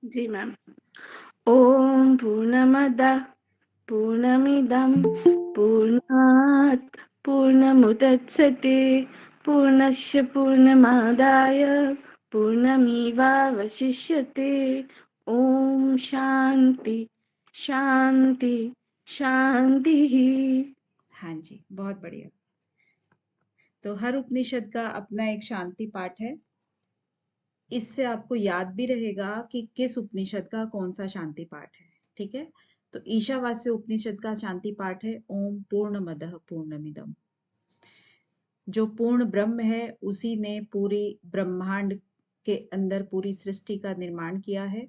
जी ma'am. ओम पूर्णमदः पूर्णमिदं पूर्णात् पूर्णमुदच्यते पूर्णस्य पूर्णमादाय पूर्णमेवावशिष्यते। ओम शांति शांति शांतिः। हाँ जी, बहुत बढ़िया। तो हर उपनिषद का अपना एक शांति पाठ है। इससे आपको याद भी रहेगा कि किस उपनिषद का कौन सा शांति पाठ है। ठीक है, तो ईशावास्य उपनिषद का शांति पाठ है ओम पूर्णमदः पूर्णमिदम्। जो पूर्ण ब्रह्म है उसी ने पूरी ब्रह्मांड के अंदर पूरी सृष्टि का निर्माण किया है।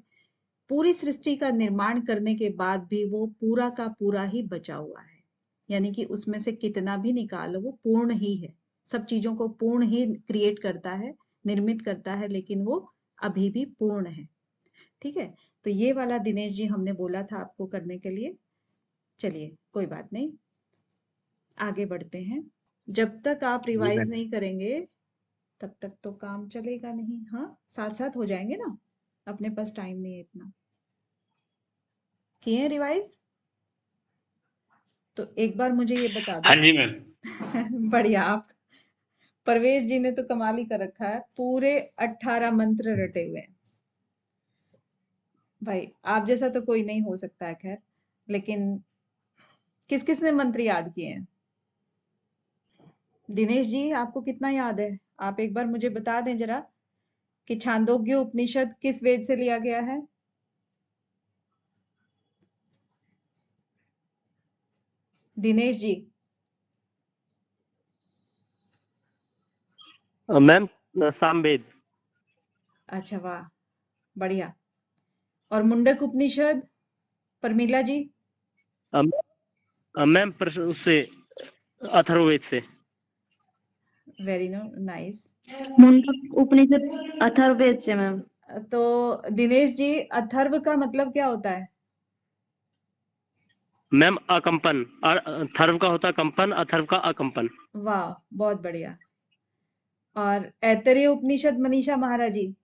पूरी सृष्टि का निर्माण करने के बाद भी वो पूरा का पूरा ही बचा हुआ है, यानी कि उसमें से कितना भी निकालो वो पूर्ण ही है। सब चीजों को पूर्ण ही क्रिएट करता है, निर्मित करता है, लेकिन वो अभी भी पूर्ण है। ठीक है, तो ये वाला दिनेश जी हमने बोला था आपको करने के लिए। चलिए कोई बात नहीं, आगे बढ़ते हैं। जब तक आप जी रिवाइज मैम। नहीं करेंगे तब तक तो काम चलेगा नहीं। हाँ, साथ साथ हो जाएंगे ना, अपने पास टाइम नहीं है इतना। किए रिवाइज? तो एक बार मुझे ये बता हाँ दो। जी मैम। बढ़िया। आप परवेश जी ने तो कमाल ही कर रखा है, पूरे 18 मंत्र रटे हुए हैं। भाई आप जैसा तो कोई नहीं हो सकता है, खैर। लेकिन किस किस ने मंत्र याद किए हैं? दिनेश जी आपको कितना याद है? आप एक बार मुझे बता दें जरा कि छांदोग्य उपनिषद किस वेद से लिया गया है? दिनेश जी। मैम सामवेद। अच्छा, वाह, बढ़िया। और मुंडक उपनिषद, परमिला जी? मैम उससे अथर्ववेद से। Very nice. मुंडक उपनिषद अथर्ववेद से मैम। तो दिनेश जी, अथर्व का मतलब क्या होता है? मैम अकंपन, अथर्व का होता है कंपन, अथर्व का अकंपन। वाह, बहुत बढ़िया। और ऐतरेय उपनिषद, मनीषा महाराज जी?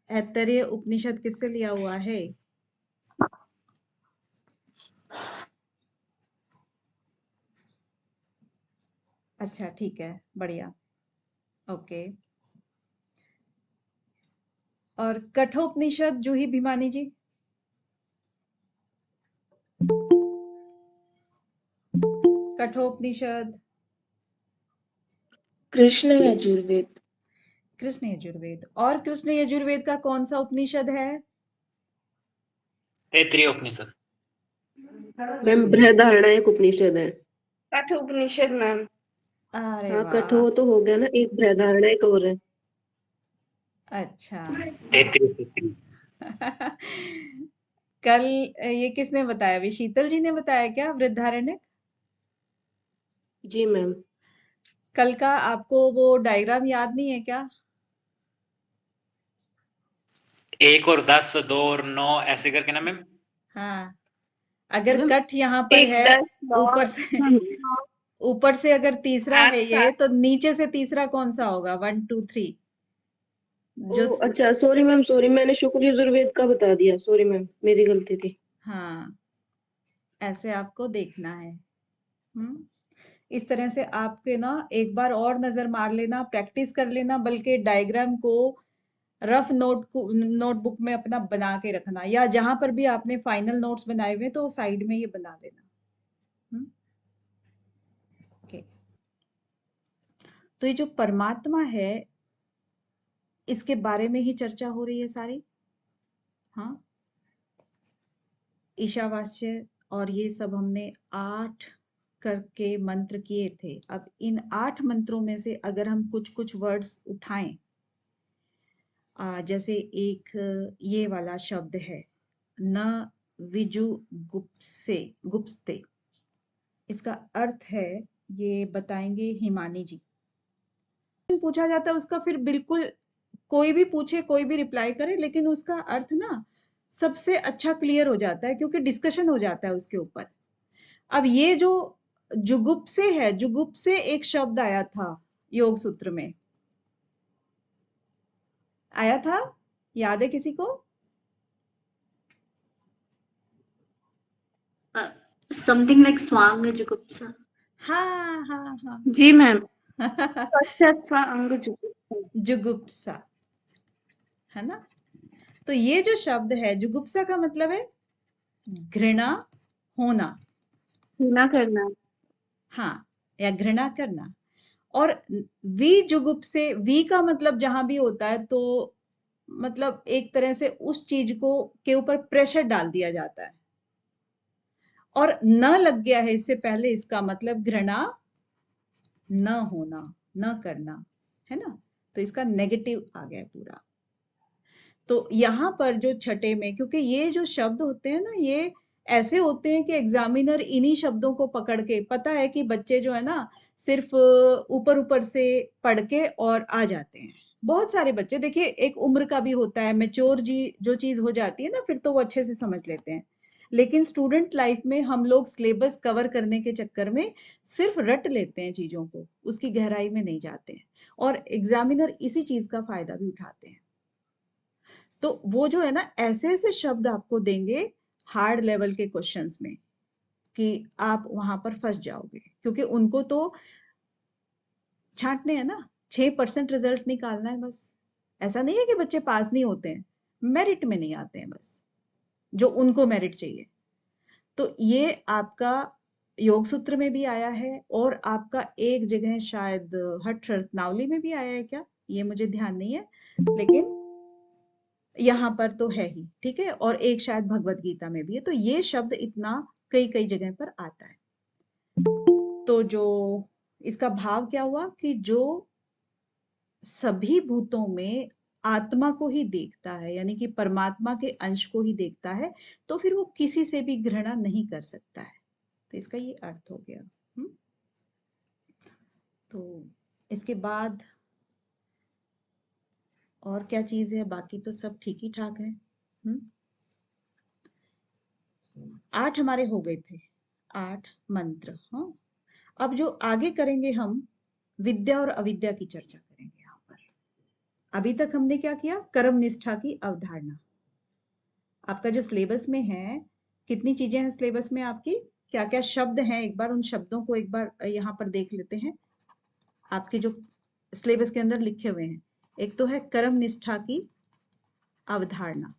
ऐतरेय उपनिषद किससे लिया हुआ है? अच्छा, ठीक है, बढ़िया, ओके। और कठोपनिषद, जूही भीमानी जी? कठोपनिषद? कृष्ण यजुर्वेद। कृष्ण यजुर्वेद। और कृष्ण यजुर्वेद का कौन सा उपनिषद है? तैत्तिरीय उपनिषद। मैम बृहदारण्यक उपनिषद है। कठोपनिषद मैम। अरे हाँ वाह, कठो तो हो गया ना, एक बृहदारण्यक और है। अच्छा। तैत्तिरीय। कल ये किसने बताया? अभी शीतल जी ने बताया क्या वृद्धारण्यक? जी मैम। कल का आपको वो डायग्राम याद नहीं है क्या? 1 और 10, 2 और 9 ऐसे करके ना मैम। हाँ, अगर मैम कट यहाँ पर एक है, 10 9 ऊपर से ऊपर से अगर तीसरा 8 है ये, 7। तो नीचे से तीसरा कौन सा होगा? 1 2 3 ओ जो अच्छा, सॉरी मैम, सॉरी, मैंने शुक्ल यजुर्वेद का बता दिया, सॉरी मैम, मेरी गलती थी। हाँ, ऐसे आपको देखना है। इस तरह से आपके ना एक बार और नजर मार लेना, प्रैक्टिस कर लेना, बल्कि डायग्राम को रफ नोटबुक में अपना बना के रखना, या जहां पर भी आपने फाइनल नोट्स बनाए हुए तो साइड में ये बना लेना। हम्म, ओके। तो ये जो परमात्मा है, इसके बारे में ही चर्चा हो रही है सारी। हाँ, ईशावास्य और ये सब हमने 8 करके मंत्र किए थे। अब इन 8 मंत्रों में से अगर हम कुछ कुछ वर्ड्स उठाएं, जैसे एक ये वाला शब्द है, न विजु गुप्से गुप्स्ते, इसका अर्थ है, ये बताएंगे हिमानी जी। पूछा जाता है उसका, फिर बिल्कुल कोई भी पूछे, कोई भी रिप्लाई करे, लेकिन उसका अर्थ ना सबसे अच्छा क्लियर हो जाता है, क्योंकि डिस्कशन हो जाता है उसके ऊपर। अब ये जो जुगुप्से है, जुगुप्से एक शब्द आया था योग सूत्र में, आया था? याद है किसी को? Something like Swang Jugupsa. हाँ हाँ हाँ जी मैम, पश्चात्स्वांग जुगुप्सा। जुगुप्सा, है ना? तो ये जो शब्द है जुगुप्सा का मतलब है घृणा होना, घृणा करना। हाँ, या घृणा करना। और वी जुगुप से, वी का मतलब जहां भी होता है तो मतलब एक तरह से उस चीज को के ऊपर प्रेशर डाल दिया जाता है, और न लग गया है इससे पहले, इसका मतलब घृणा न होना, न करना, है ना? तो इसका नेगेटिव आ गया पूरा। तो यहाँ पर जो छठे में, क्योंकि ये जो शब्द होते हैं ना, ये ऐसे होते हैं कि एग्जामिनर इन्हीं शब्दों को पकड़ के, पता है कि बच्चे जो है ना सिर्फ ऊपर ऊपर से पढ़ के और आ जाते हैं। बहुत सारे बच्चे, देखिए एक उम्र का भी होता है, मेच्योर जी जो चीज हो जाती है ना फिर तो वो अच्छे से समझ लेते हैं। लेकिन स्टूडेंट लाइफ में हम लोग सिलेबस कवर करने के चक्कर में सिर्फ रट लेते हैं चीजों को, उसकी गहराई में नहीं जाते हैं, और एग्जामिनर इसी चीज का फायदा भी उठाते हैं। तो वो जो है ना ऐसे ऐसे शब्द आपको देंगे हार्ड लेवल के क्वेश्चंस में कि आप वहां पर फंस जाओगे, क्योंकि उनको तो छांटने हैं ना, 6% रिजल्ट निकालना है बस। ऐसा नहीं है कि बच्चे पास नहीं होते हैं, मेरिट में नहीं आते हैं बस, जो उनको मेरिट चाहिए। तो ये आपका योग सूत्र में भी आया है, और आपका एक जगह शायद हठ रत्नावली में भी आया है क्या, ये मुझे ध्यान नहीं है, लेकिन यहाँ पर तो है ही, ठीक है। और एक शायद भगवत गीता में भी है। तो ये शब्द इतना कई कई जगह पर आता है। तो जो इसका भाव क्या हुआ कि जो सभी भूतों में आत्मा को ही देखता है, यानी कि परमात्मा के अंश को ही देखता है, तो फिर वो किसी से भी घृणा नहीं कर सकता है। तो इसका ये अर्थ हो गया। तो इसके बाद और क्या चीज है, बाकी तो सब ठीक ही ठाक है। 8 हमारे हो गए थे, 8 मंत्र। हाँ, अब जो आगे करेंगे हम विद्या और अविद्या की चर्चा करेंगे यहाँ पर। अभी तक हमने क्या किया, कर्म निष्ठा की अवधारणा। आपका जो सिलेबस में है, कितनी चीजें हैं सिलेबस में आपकी, क्या क्या शब्द हैं, एक बार उन शब्दों को एक बार यहाँ पर देख लेते हैं। आपके जो सिलेबस के अंदर लिखे हुए हैं, एक तो है कर्म निष्ठा की अवधारणा,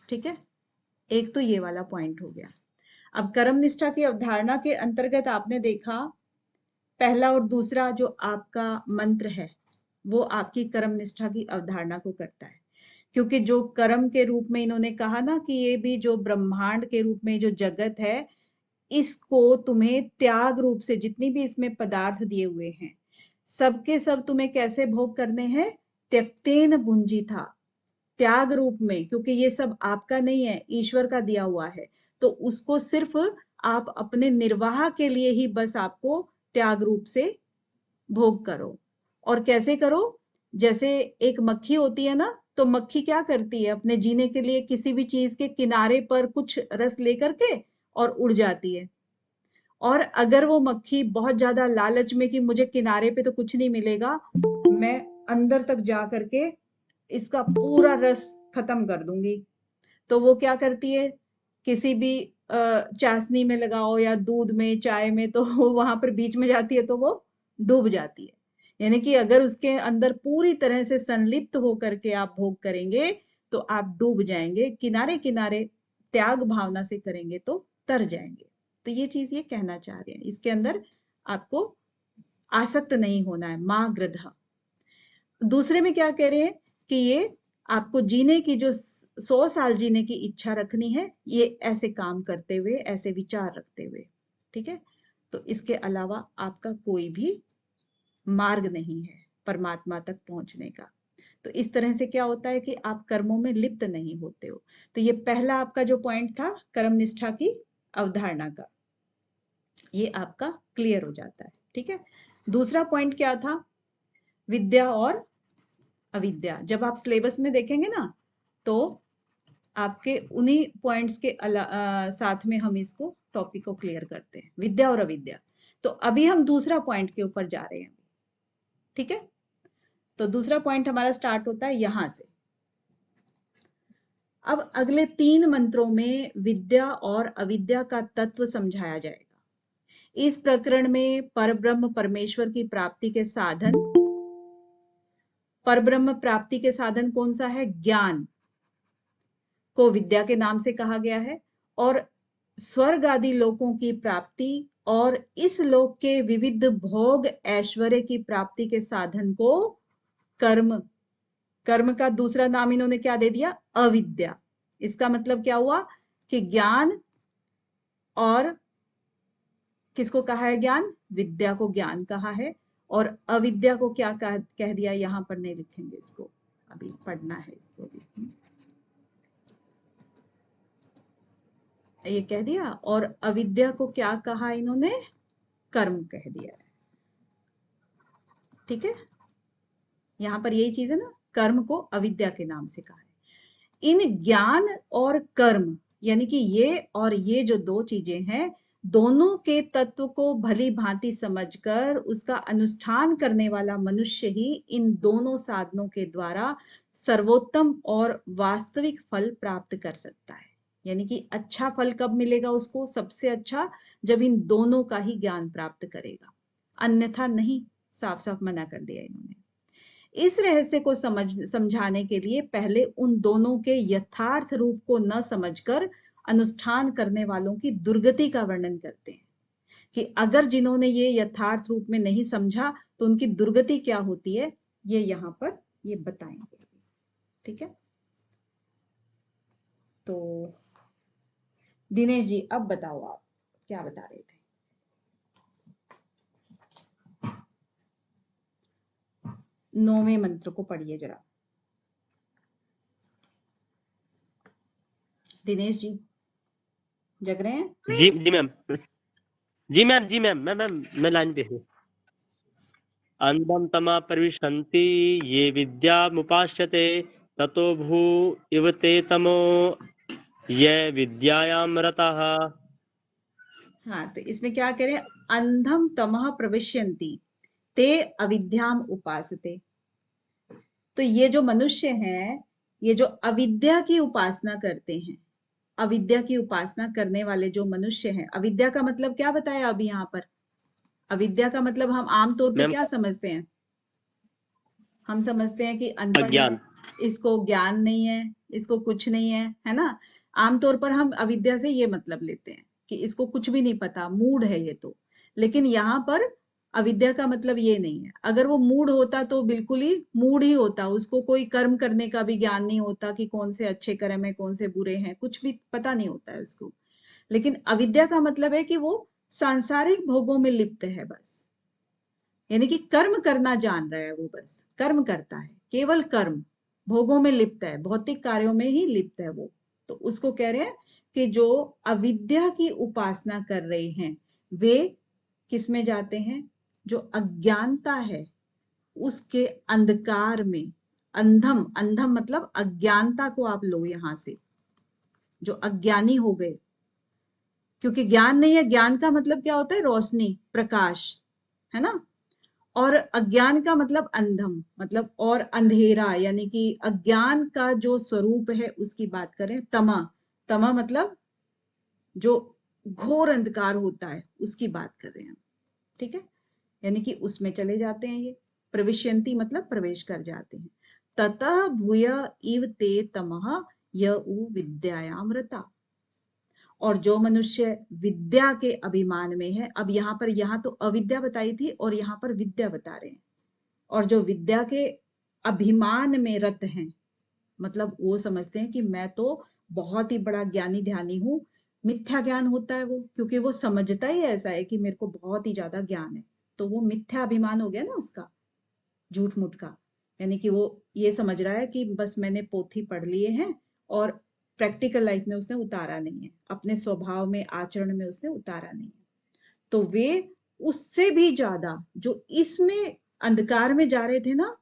ठीक है, एक तो ये वाला पॉइंट हो गया। अब कर्म निष्ठा की अवधारणा के अंतर्गत आपने देखा पहला और दूसरा जो आपका मंत्र है वो आपकी कर्म निष्ठा की अवधारणा को करता है, क्योंकि जो कर्म के रूप में इन्होंने कहा ना कि ये भी जो ब्रह्मांड के रूप में जो जगत है, इसको तुम्हें त्याग रूप से, जितनी भी इसमें पदार्थ दिए हुए हैं सबके सब तुम्हें कैसे भोग करने हैं, त्यक्तेन भुंजी था, त्याग रूप में, क्योंकि ये सब आपका नहीं है, ईश्वर का दिया हुआ है। तो उसको सिर्फ आप अपने निर्वाह के लिए ही बस आपको त्याग रूप से भोग करो। और कैसे करो, जैसे एक मक्खी होती है ना, तो मक्खी क्या करती है, अपने जीने के लिए किसी भी चीज के किनारे पर कुछ रस लेकर के और उड़ जाती है। और अगर वो मक्खी बहुत ज्यादा लालच में कि मुझे किनारे पे तो कुछ नहीं मिलेगा, मैं अंदर तक जा करके इसका पूरा रस खत्म कर दूंगी, तो वो क्या करती है, किसी भी चाशनी में लगाओ या दूध में, चाय में, तो वहां पर बीच में जाती है तो वो डूब जाती है। यानी कि अगर उसके अंदर पूरी तरह से संलिप्त होकर के आप भोग करेंगे तो आप डूब जाएंगे, किनारे किनारे त्याग भावना से करेंगे तो तर जाएंगे। तो ये चीज ये कहना चाह रहे हैं, इसके अंदर आपको आसक्त नहीं होना है, माँ गृधा। दूसरे में क्या कह रहे हैं कि ये आपको जीने की जो 100 साल जीने की इच्छा रखनी है, ये ऐसे काम करते हुए, ऐसे विचार रखते हुए, ठीक है। तो इसके अलावा आपका कोई भी मार्ग नहीं है परमात्मा तक पहुंचने का। तो इस तरह से क्या होता है कि आप कर्मों में लिप्त नहीं होते हो। तो ये पहला आपका जो पॉइंट था कर्म निष्ठा की अवधारणा का, ये आपका क्लियर हो जाता है, ठीक है। दूसरा पॉइंट क्या था, विद्या और अविद्या। जब आप सिलेबस में देखेंगे ना तो आपके उन्हीं पॉइंट्स के साथ में हम इसको टॉपिक को क्लियर करते हैं, विद्या और अविद्या। तो अभी हम दूसरा पॉइंट के ऊपर जा रहे हैं, ठीक है। तो दूसरा पॉइंट हमारा स्टार्ट होता है यहां से। अब अगले 3 मंत्रों में विद्या और अविद्या का तत्व समझाया जाएगा। इस प्रकरण में परब्रह्म परमेश्वर की प्राप्ति के साधन, परब्रह्म प्राप्ति के साधन कौन सा है? ज्ञान को विद्या के नाम से कहा गया है, और स्वर्ग आदि लोकों की प्राप्ति और इस लोक के विविध भोग ऐश्वर्य की प्राप्ति के साधन को कर्म, कर्म का दूसरा नाम इन्होंने क्या दे दिया? अविद्या। इसका मतलब क्या हुआ कि ज्ञान, और किसको कहा है ज्ञान? विद्या को ज्ञान कहा है, और अविद्या को क्या कह दिया? यहां पर नहीं लिखेंगे इसको, अभी पढ़ना है इसको भी। ये कह दिया, और अविद्या को क्या कहा इन्होंने? कर्म कह दिया है। ठीक है, यहां पर यही चीज है ना, कर्म को अविद्या के नाम से कहा है। इन ज्ञान और कर्म यानी कि ये और ये जो दो चीजें हैं, दोनों के तत्व को भली भांति समझकर उसका अनुष्ठान करने वाला मनुष्य ही इन दोनों साधनों के द्वारा सर्वोत्तम और वास्तविक फल प्राप्त कर सकता है। यानी कि अच्छा फल कब मिलेगा उसको? सबसे अच्छा जब इन दोनों का ही ज्ञान प्राप्त करेगा, अन्यथा नहीं। साफ साफ मना कर दिया इन्होंने। इस रहस्य को समझाने के लिए पहले उन दोनों के यथार्थ रूप को न समझकर अनुष्ठान करने वालों की दुर्गति का वर्णन करते हैं, कि अगर जिन्होंने ये यथार्थ रूप में नहीं समझा तो उनकी दुर्गति क्या होती है, ये यहाँ पर ये बताएंगे। ठीक है, तो दिनेश जी अब बताओ, आप क्या बता रहे थे? नौवें मंत्र को पढ़िए जरा, दिनेश जी जग रहे हैं? जी मैम, जी मैम, जी मैम, मैं लाइन पे हूँ। अंधम तमा प्रविशन्ति ये विद्यामुपाश्यते ततो भू इव ते तमो ये विद्यायां रतः। हाँ, तो इसमें क्या कह रहे हैं? अंधम तमः प्रविश्यन्ति ते अविद्याम उपासते। तो ये जो मनुष्य हैं, ये जो अविद्या की उपासना करते हैं, अविद्या की उपासना करने वाले जो मनुष्य हैं, अविद्या का मतलब क्या बताया अभी यहाँ पर? अविद्या का मतलब हम आमतौर पे मैम क्या समझते हैं? हम समझते हैं कि अनपढ़ है, अज्ञान। इसको ज्ञान नहीं है, इसको कुछ नहीं है ना? आमतौर पर हम अविद्या से ये मतलब लेते हैं कि इसको कुछ भी नहीं पता, मूढ़ है ये तो। लेकिन यहाँ पर अविद्या का मतलब ये नहीं है। अगर वो मूढ़ होता तो बिल्कुल ही मूढ़ ही होता, उसको कोई कर्म करने का भी ज्ञान नहीं होता कि कौन से अच्छे कर्म है, कौन से बुरे हैं, कुछ भी पता नहीं होता है उसको। लेकिन अविद्या का मतलब है कि वो सांसारिक भोगों में लिप्त है बस, यानी कि कर्म करना जान रहा है, वो बस कर्म करता है, केवल कर्म, भोगों में लिप्त है, भौतिक कार्यों में ही लिप्त है वो। तो उसको कह रहे हैं कि जो अविद्या की उपासना कर रहे हैं वे किस में जाते हैं? जो अज्ञानता है उसके अंधकार में। अंधम, अंधम मतलब अज्ञानता को आप लो यहां से, जो अज्ञानी हो गए, क्योंकि ज्ञान नहीं है। ज्ञान का मतलब क्या होता है? रोशनी, प्रकाश, है ना? और अज्ञान का मतलब अंधम, मतलब और अंधेरा, यानी कि अज्ञान का जो स्वरूप है उसकी बात करें। तमा, तमा मतलब जो घोर अंधकार होता है उसकी बात कर रहे हैं हम। ठीक है, यानी कि उसमें चले जाते हैं ये। प्रविश्यन्ति मतलब प्रवेश कर जाते हैं। ततः भूय इव ते तमः य उ विद्यायाम रता। और जो मनुष्य विद्या के अभिमान में है, अब यहाँ पर, यहाँ तो अविद्या बताई थी और यहाँ पर विद्या बता रहे हैं। और जो विद्या के अभिमान में रत हैं, मतलब वो समझते हैं कि मैं तो बहुत ही बड़ा ज्ञानी ध्यानी हूं। मिथ्या ज्ञान होता है वो, क्योंकि वो समझता ही ऐसा है कि मेरे को बहुत ही ज्यादा ज्ञान है, तो वो मिथ्या अभिमान हो गया ना उसका, झूठ मूठ का। यानी कि वो ये समझ रहा है कि बस मैंने पोथी पढ़ लिए हैं और प्रैक्टिकल लाइफ में उसने उतारा नहीं है, अपने स्वभाव में, आचरण में उसने उतारा नहीं है। तो वे उससे भी ज्यादा, जो इसमें अंधकार में जा रहे थे ना,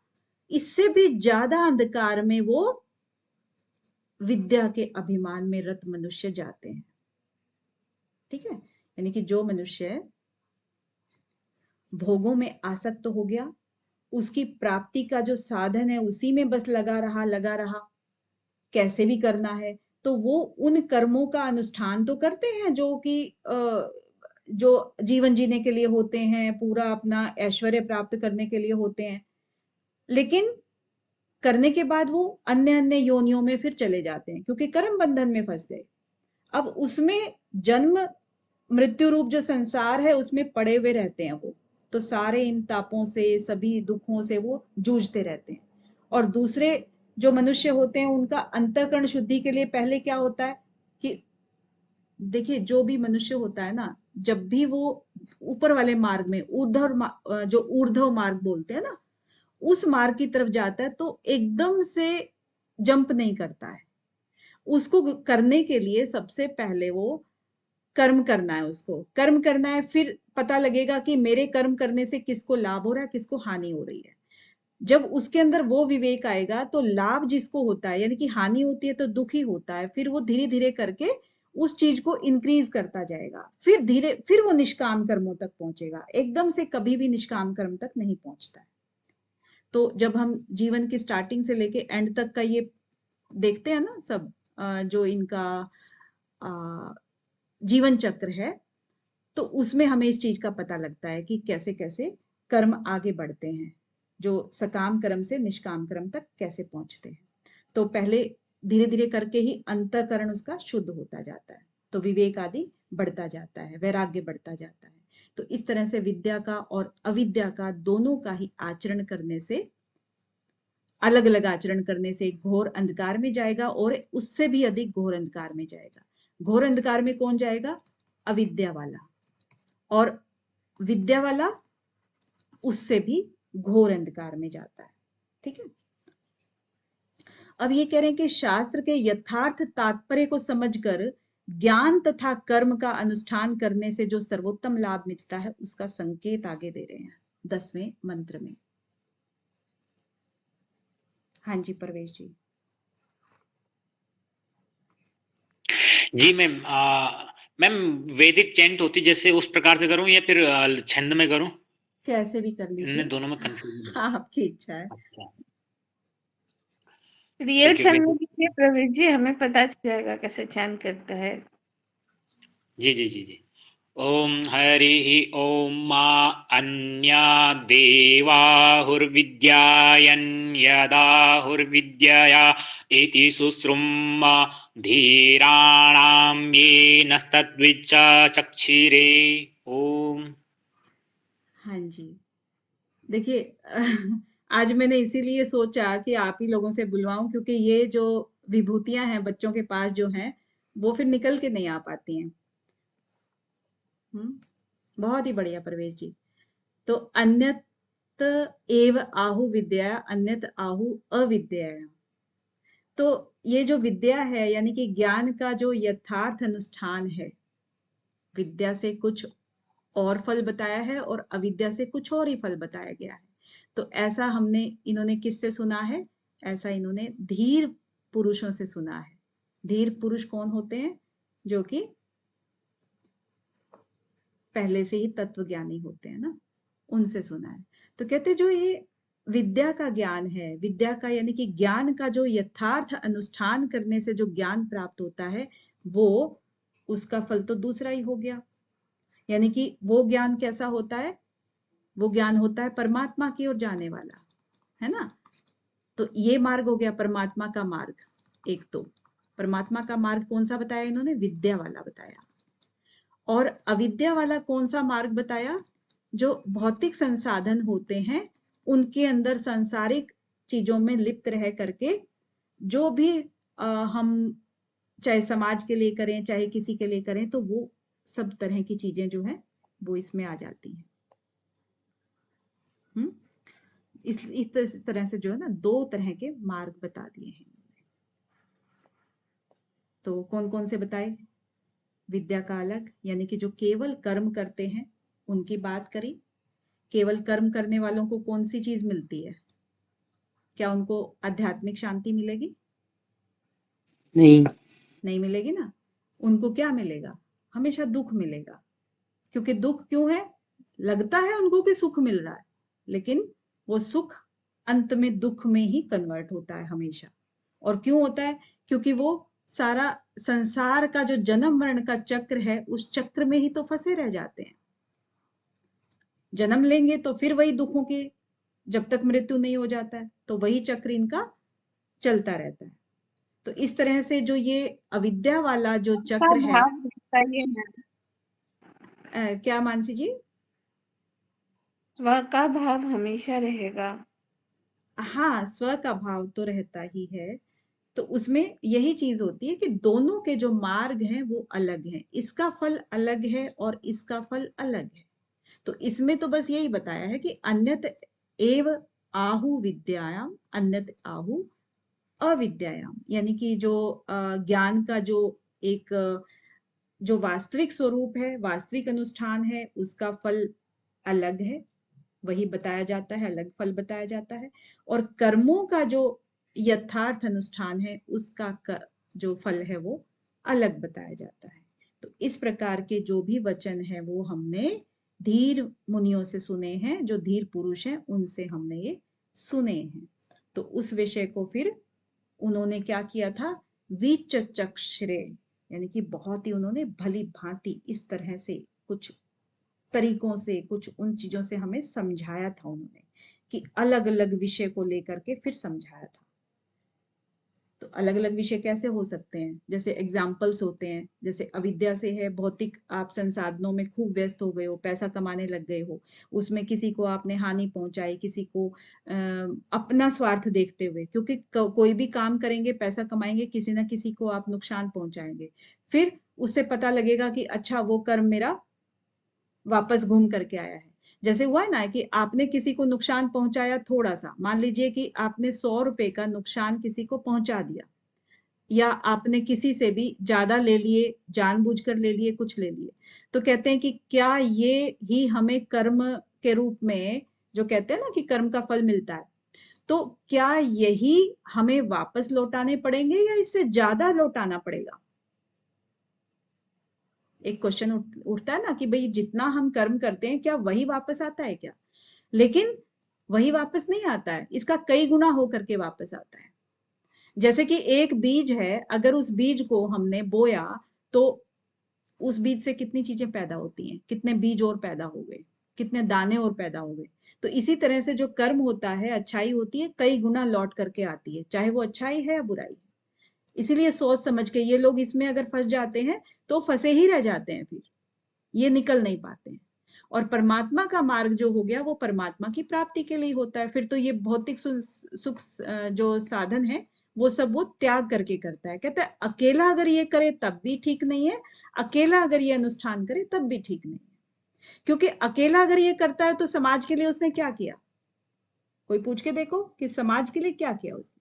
इससे भी ज्यादा अंधकार में वो विद्या के अभिमान में रत मनुष्य जाते हैं। ठीक है, यानी कि जो मनुष्य भोगों में आसक्त हो गया उसकी प्राप्ति का जो साधन है उसी में बस लगा रहा, कैसे भी करना है, तो वो उन कर्मों का अनुष्ठान तो करते हैं जो कि जो जीवन जीने के लिए होते हैं, पूरा अपना ऐश्वर्य प्राप्त करने के लिए होते हैं, लेकिन करने के बाद वो अन्य अन्य योनियों में फिर चले जाते हैं क्योंकि कर्म बंधन में फंस गए। अब उसमें जन्म मृत्यु रूप जो संसार है उसमें पड़े हुए रहते हैं वो, तो सारे इन तापों से, सभी दुखों से वो जूझते रहते हैं। और दूसरे जो मनुष्य होते हैं उनका अंतःकरण शुद्धि के लिए पहले क्या होता है कि देखिए, जो भी मनुष्य होता है ना, जब भी वो ऊपर वाले मार्ग में जो ऊर्ध्व मार्ग बोलते हैं ना, उस मार्ग की तरफ जाता है तो एकदम से जंप नहीं करता है। उसको करने के लिए सबसे पहले वो कर्म करना है, उसको कर्म करना है, फिर पता लगेगा कि मेरे कर्म करने से किसको लाभ हो रहा है, किसको हानि हो रही है। जब उसके अंदर वो विवेक आएगा तो लाभ जिसको होता है, यानी कि हानि होती है तो दुख ही होता है, फिर वो धीरे धीरे करके उस चीज को इंक्रीज करता जाएगा, फिर वो निष्काम कर्मों तक पहुंचेगा। एकदम से कभी भी निष्काम कर्म तक नहीं पहुंचता है। तो जब हम जीवन की स्टार्टिंग से लेके एंड तक का ये देखते हैं ना सब, जो इनका जीवन चक्र है, तो उसमें हमें इस चीज का पता लगता है कि कैसे कैसे कर्म आगे बढ़ते हैं, जो सकाम कर्म से निष्काम कर्म तक कैसे पहुंचते हैं। तो पहले धीरे धीरे करके ही अंतःकरण उसका शुद्ध होता जाता है, तो विवेक आदि बढ़ता जाता है, वैराग्य बढ़ता जाता है। तो इस तरह से विद्या का और अविद्या का दोनों का ही आचरण करने से, अलग अलग आचरण करने से घोर अंधकार में जाएगा और उससे भी अधिक घोर अंधकार में जाएगा। घोर अंधकार में कौन जाएगा? अविद्या वाला, और विद्या वाला उससे भी घोर अंधकार में जाता है। ठीक है, अब ये कह रहे हैं कि शास्त्र के यथार्थ तात्पर्य को समझकर ज्ञान तथा कर्म का अनुष्ठान करने से जो सर्वोत्तम लाभ मिलता है उसका संकेत आगे दे रहे हैं 10वें मंत्र में। हाँ जी परवेश जी। जी मैम, मैम वैदिक चैंट होती जैसे उस प्रकार से करूं या फिर छंद में करूं? कैसे भी कर लीजिए, इनमें दोनों में कंफ्यूजन है। आपकी इच्छा है। अच्छा, रियल ठीक है छंद में वैदिक। कीजिए प्रवीण जी, हमें पता चल जाएगा कैसे छंद करता है। जी जी जी जी। ओम हरि ओम मा अन्या देवाहुर्विद्यायन्यदाहुर्विद्यया इति सुश्रुम धीराणां येनस्तद्विच्च चक्षिरे। ओम। हाँ जी, देखिए आज मैंने इसीलिए सोचा कि आप ही लोगों से बुलवाऊं, क्योंकि ये जो विभूतियां हैं बच्चों के पास जो हैं वो फिर निकल के नहीं आ पाती हैं। बहुत ही बढ़िया परवेश जी। तो अन्यत एव आहु विद्या, अन्यत आहु अविद्या। तो ये जो विद्या है यानी कि ज्ञान का जो यथार्थ अनुष्ठान है, विद्या से कुछ और फल बताया है और अविद्या से कुछ और ही फल बताया गया है। तो ऐसा इन्होंने किससे सुना है? ऐसा इन्होंने धीर पुरुषों से सुना है। धीर पुरुष कौन होते हैं? जो कि पहले से ही तत्व ज्ञानी होते हैं ना, उनसे सुना है। तो कहते जो ये विद्या का ज्ञान है, विद्या का यानी कि ज्ञान का जो यथार्थ अनुष्ठान करने से जो ज्ञान प्राप्त होता है, वो उसका फल तो दूसरा ही हो गया। यानी कि वो ज्ञान कैसा होता है? वो ज्ञान होता है परमात्मा की ओर जाने वाला, है ना। तो ये मार्ग हो गया परमात्मा का मार्ग। एक तो परमात्मा का मार्ग कौन सा बताया इन्होंने? विद्या वाला बताया। और अविद्या वाला कौन सा मार्ग बताया? जो भौतिक संसाधन होते हैं उनके अंदर सांसारिक चीजों में लिप्त रह करके जो भी हम चाहे समाज के लिए करें चाहे किसी के लिए करें, तो वो सब तरह की चीजें जो है वो इसमें आ जाती हैं। इस तरह से जो है ना, दो तरह के मार्ग बता दिए हैं। तो कौन कौन से बताए? विद्या का अलग, यानी कि जो केवल कर्म करते हैं उनकी बात करी। केवल कर्म करने वालों को कौन सी चीज मिलती है? क्या उनको आध्यात्मिक शांति मिलेगी? नहीं मिलेगी ना। उनको क्या मिलेगा? हमेशा दुख मिलेगा। क्योंकि दुख क्यों है? लगता है उनको कि सुख मिल रहा है, लेकिन वो सुख अंत में दुख में ही कन्वर्ट होता है हमेशा। और क्यों होता है? क्योंकि वो सारा संसार का जो जन्म मरण का चक्र है, उस चक्र में ही तो फंसे रह जाते हैं। जन्म लेंगे तो फिर वही दुखों के, जब तक मृत्यु नहीं हो जाता है, तो वही चक्र इनका चलता रहता है। तो इस तरह से जो ये अविद्या वाला जो का चक्र है, भाव बताइए मैम। क्या मानसी जी? स्व का भाव हमेशा रहेगा। हाँ, स्व का भाव तो रहता ही है। तो उसमें यही चीज होती है कि दोनों के जो मार्ग हैं वो अलग हैं, इसका फल अलग है और इसका फल अलग है। तो इसमें तो बस यही बताया है कि अन्यत एव आहु विद्यायाम अन्यत आहु अविद्यायाम, यानी कि जो ज्ञान का जो एक जो वास्तविक स्वरूप है, वास्तविक अनुष्ठान है, उसका फल अलग है, वही बताया जाता है, अलग फल बताया जाता है। और कर्मों का जो यथार्थ अनुष्ठान है, उसका जो फल है वो अलग बताया जाता है। तो इस प्रकार के जो भी वचन है वो हमने धीर मुनियों से सुने हैं, जो धीर पुरुष हैं उनसे हमने ये सुने हैं। तो उस विषय को फिर उन्होंने क्या किया था? विचक्षरे, यानी कि बहुत ही उन्होंने भली भांति इस तरह से कुछ तरीकों से, कुछ उन चीजों से हमें समझाया था उन्होंने, कि अलग अलग विषय को लेकर के फिर समझाया था। तो अलग अलग विषय कैसे हो सकते हैं? जैसे एग्जाम्पल्स होते हैं, जैसे अविद्या से है भौतिक, आप संसाधनों में खूब व्यस्त हो गए हो, पैसा कमाने लग गए हो, उसमें किसी को आपने हानि पहुंचाई, किसी को अपना स्वार्थ देखते हुए, क्योंकि कोई भी काम करेंगे, पैसा कमाएंगे, किसी ना किसी को आप नुकसान पहुंचाएंगे। फिर उससे पता लगेगा कि अच्छा वो कर्म मेरा वापस घूम करके आया है। जैसे हुआ है ना कि आपने किसी को नुकसान पहुंचाया थोड़ा सा, मान लीजिए कि आपने 100 रुपए का नुकसान किसी को पहुंचा दिया, या आपने किसी से भी ज्यादा ले लिए, जानबूझकर ले लिए, कुछ ले लिए, तो कहते हैं कि क्या ये ही हमें कर्म के रूप में, जो कहते हैं ना कि कर्म का फल मिलता है, तो क्या यही हमें वापस लौटाने पड़ेंगे या इससे ज्यादा लौटाना पड़ेगा? एक क्वेश्चन उठता है ना कि भाई जितना हम कर्म करते हैं क्या वही वापस आता है क्या? लेकिन वही वापस नहीं आता है, इसका कई गुना होकर के वापस आता है। जैसे कि एक बीज है, अगर उस बीज को हमने बोया तो उस बीज से कितनी चीजें पैदा होती हैं, कितने बीज और पैदा हो गए, कितने दाने और पैदा हो गए। तो इसी तरह से जो कर्म होता है, अच्छाई होती है, कई गुना लौट करके आती है, चाहे वो अच्छाई है या बुराई है। इसीलिए सोच समझ के ये लोग इसमें अगर फंस जाते हैं तो फंसे ही रह जाते हैं, फिर ये निकल नहीं पाते हैं। और परमात्मा का मार्ग जो हो गया वो परमात्मा की प्राप्ति के लिए होता है। फिर तो ये भौतिक सुख जो साधन है वो सब वो त्याग करके करता है। कहता है अकेला अगर ये करे तब भी ठीक नहीं है, अकेला अगर ये अनुष्ठान करे तब भी ठीक नहीं है। क्योंकि अकेला अगर ये करता है तो समाज के लिए उसने क्या किया? कोई पूछ के देखो कि समाज के लिए क्या किया उसने?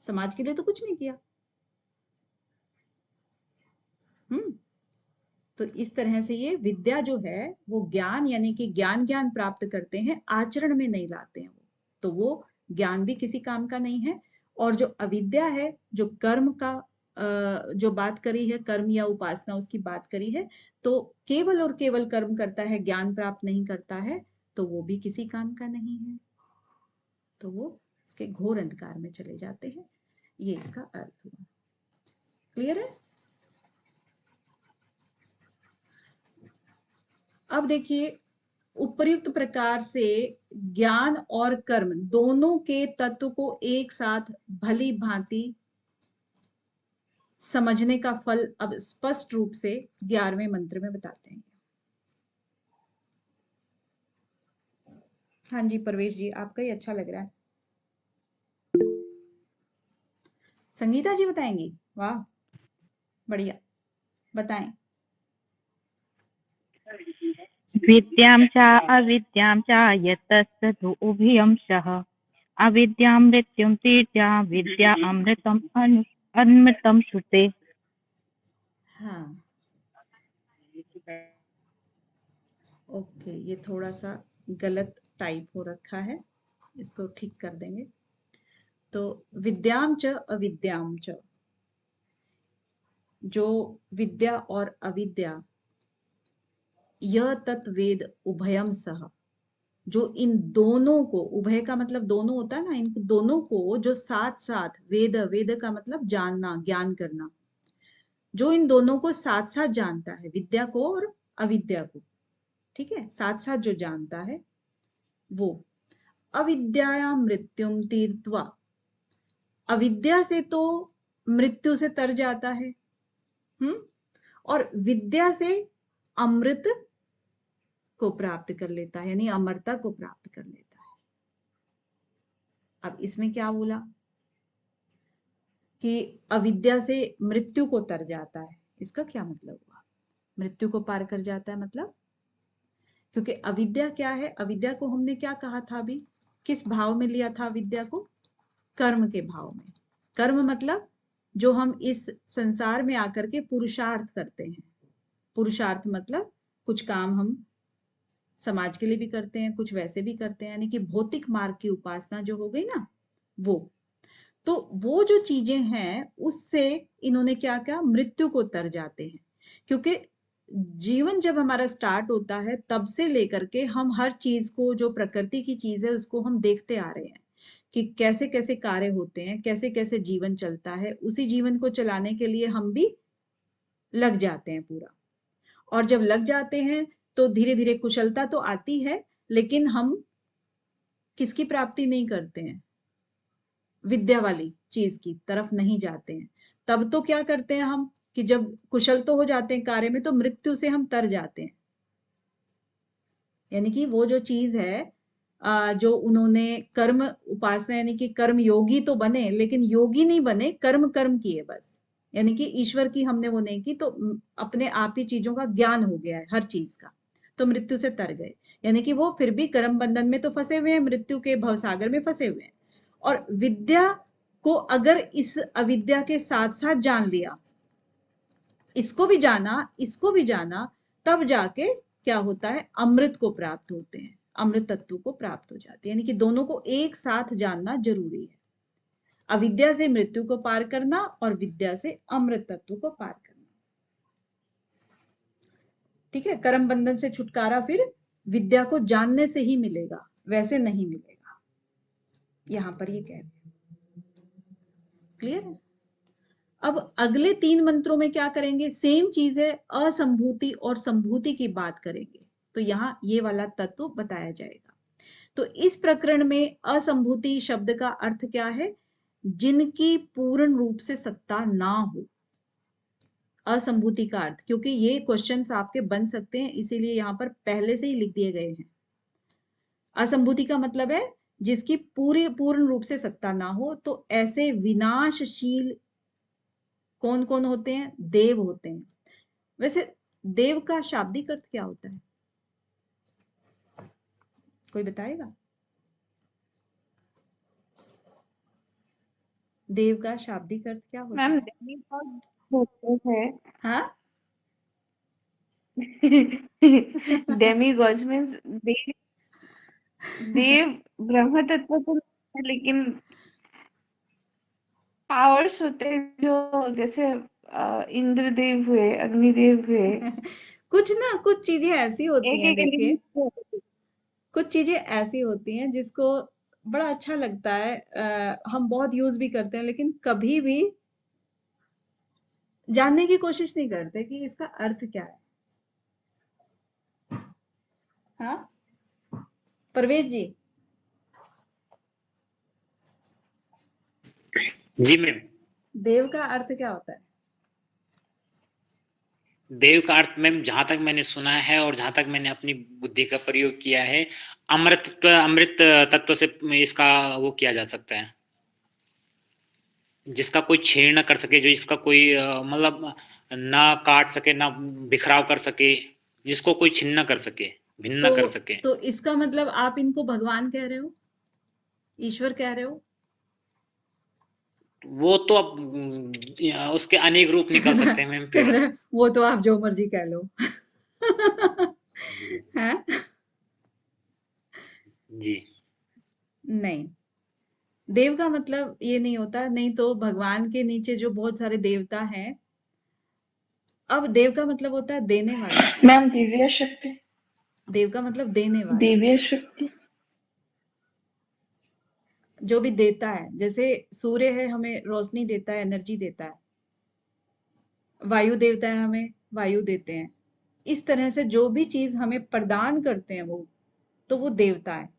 समाज के लिए तो कुछ नहीं किया। तो इस तरह से ये विद्या जो है वो ज्ञान, यानी कि ज्ञान ज्ञान प्राप्त करते हैं, आचरण में नहीं लाते हैं वो, तो वो ज्ञान भी किसी काम का नहीं है। और जो अविद्या है, जो कर्म का जो बात करी है, कर्म या उपासना उसकी बात करी है, तो केवल और केवल कर्म करता है, ज्ञान प्राप्त नहीं करता है, तो वो भी किसी काम का नहीं है, तो वो इसके घोर अंधकार में चले जाते हैं। ये इसका अर्थ हुआ। क्लियर है? अब देखिए, उपर्युक्त प्रकार से ज्ञान और कर्म दोनों के तत्व को एक साथ भली भांति समझने का फल अब स्पष्ट रूप से 11वें मंत्र में बताते हैं। हाँ जी परवेश जी, आपका ही अच्छा लग रहा है। संगीता जी बताएंगी? वाह बढ़िया, बताएं। विद्यां च अविद्यां च यतस्तु उभयंशः अविद्यां मृत्युं तीर्या विद्या अमृतम् अमृतम् श्रुते। हाँ ओके, ये थोड़ा सा गलत टाइप हो रखा है, इसको ठीक कर देंगे। तो विद्याम च अविद्याम च, जो विद्या और अविद्या, यह तत्वेद उभयम सह, जो इन दोनों को, उभय का मतलब दोनों होता है ना, इन दोनों को जो साथ साथ, वेद, वेद का मतलब जानना, ज्ञान करना, जो इन दोनों को साथ साथ जानता है, विद्या को और अविद्या को, ठीक है, साथ साथ जो जानता है वो अविद्याया मृत्युम तीर्थवा, अविद्या से तो मृत्यु से तर जाता है, और विद्या से अमृत को प्राप्त कर लेता है, यानी अमरता को प्राप्त कर लेता है। अब इसमें क्या बोला कि अविद्या से मृत्यु को तर जाता है, इसका क्या मतलब हुआ? मृत्यु को पार कर जाता है मतलब, क्योंकि अविद्या क्या है, अविद्या को हमने क्या कहा था अभी, किस भाव में लिया था अविद्या को? कर्म के भाव में। कर्म मतलब जो हम इस संसार में आकर के पुरुषार्थ करते हैं। पुरुषार्थ मतलब कुछ काम हम समाज के लिए भी करते हैं, कुछ वैसे भी करते हैं, यानी कि भौतिक मार्ग की उपासना जो हो गई ना, वो तो वो जो चीजें हैं उससे इन्होंने क्या किया, मृत्यु को तर जाते हैं। क्योंकि जीवन जब हमारा स्टार्ट होता है तब से लेकर के हम हर चीज को, जो प्रकृति की चीज है उसको हम देखते आ रहे हैं कि कैसे कैसे कार्य होते हैं, कैसे कैसे जीवन चलता है। उसी जीवन को चलाने के लिए हम भी लग जाते हैं पूरा, और जब लग जाते हैं तो धीरे धीरे कुशलता तो आती है, लेकिन हम किसकी प्राप्ति नहीं करते हैं, विद्या वाली चीज की तरफ नहीं जाते हैं। तब तो क्या करते हैं हम कि जब कुशल तो हो जाते हैं कार्य में, तो मृत्यु से हम तर जाते हैं। यानी कि वो जो चीज है, जो उन्होंने कर्म उपासना, यानी कि कर्म योगी तो बने, लेकिन योगी नहीं बने, कर्म कर्म किए बस, यानी कि ईश्वर की हमने वो नहीं की, तो अपने आप ही चीजों का ज्ञान हो गया है हर चीज का, तो मृत्यु से तर गए। यानी कि वो फिर भी कर्म बंधन में तो फंसे हुए हैं, मृत्यु के भवसागर में फंसे हुए हैं। और विद्या को अगर इस अविद्या के साथ साथ जान लिया, इसको भी जाना, इसको भी जाना, तब जाके क्या होता है, अमृत को प्राप्त होते हैं, अमृत तत्व को प्राप्त हो जाते हैं। यानी कि दोनों को एक साथ जानना जरूरी है, अविद्या से मृत्यु को पार करना और विद्या से अमृत तत्व को पार करना। ठीक है, कर्म बंधन से छुटकारा फिर विद्या को जानने से ही मिलेगा, वैसे नहीं मिलेगा, यहां पर ये कह रहे हैं। क्लियर है? अब अगले 3 मंत्रों में क्या करेंगे, सेम चीज है, असंभूति और संभूति की बात करेंगे। तो यहाँ ये वाला तत्व बताया जाएगा। तो इस प्रकरण में असंभूति शब्द का अर्थ क्या है, जिनकी पूर्ण रूप से सत्ता ना हो। असंभूति का अर्थ, क्योंकि ये क्वेश्चंस आपके बन सकते हैं, इसीलिए यहाँ पर पहले से ही लिख दिए गए हैं। असंभूति का मतलब है जिसकी पूर्ण रूप से सत्ता ना हो। तो ऐसे विनाशशील कौन कौन होते हैं, देव होते हैं। वैसे देव का शाब्दिक अर्थ क्या होता है, कोई बताएगा? देव का शाब्दिक अर्थ क्या होता मैम है? डेमीगॉड होते हैं। हाँ डेमीगॉड्स मीन्स देव, देव ब्रह्म तत्व तो नहीं है, लेकिन पावर्स होते हैं जो, जैसे इंद्रदेव हुए, अग्निदेव हुए, कुछ ना कुछ चीजें ऐसी होती एक हैं, एक देखिए एलिमेंट। कुछ चीजें ऐसी होती हैं जिसको बड़ा अच्छा लगता है, हम बहुत यूज भी करते हैं, लेकिन कभी भी जानने की कोशिश नहीं करते कि इसका अर्थ क्या है। हाँ परवेश जी, जी मैम। देव का अर्थ क्या होता है? देव का अर्थ मैम, जहां तक मैंने सुना है और जहां तक मैंने अपनी बुद्धि का प्रयोग किया है, अमृत तत्व से इसका वो किया जा सकता है, जिसका कोई छेड़ ना कर सके, जो इसका कोई मतलब ना काट सके, ना बिखराव कर सके, जिसको कोई छिन्न ना कर सके, भिन्न ना कर सके। तो इसका मतलब आप इनको भगवान कह रहे हो, ईश्वर कह रहे हो? वो तो अब उसके अनेक रूप निकल सकते हैं मैम फिर। वो तो आप जो मर्जी कह लो। हैं? जी नहीं, देव का मतलब ये नहीं होता, नहीं तो भगवान के नीचे जो बहुत सारे देवता हैं। अब देव का मतलब होता है देने वाला। मैम दिव्य शक्ति, देव का मतलब देने वाला। दिव्य शक्ति। जो भी देता है, जैसे सूर्य है हमें रोशनी देता है, एनर्जी देता है, वायु देवता है हमें वायु देते हैं, इस तरह से जो भी चीज हमें प्रदान करते हैं वो देवता है।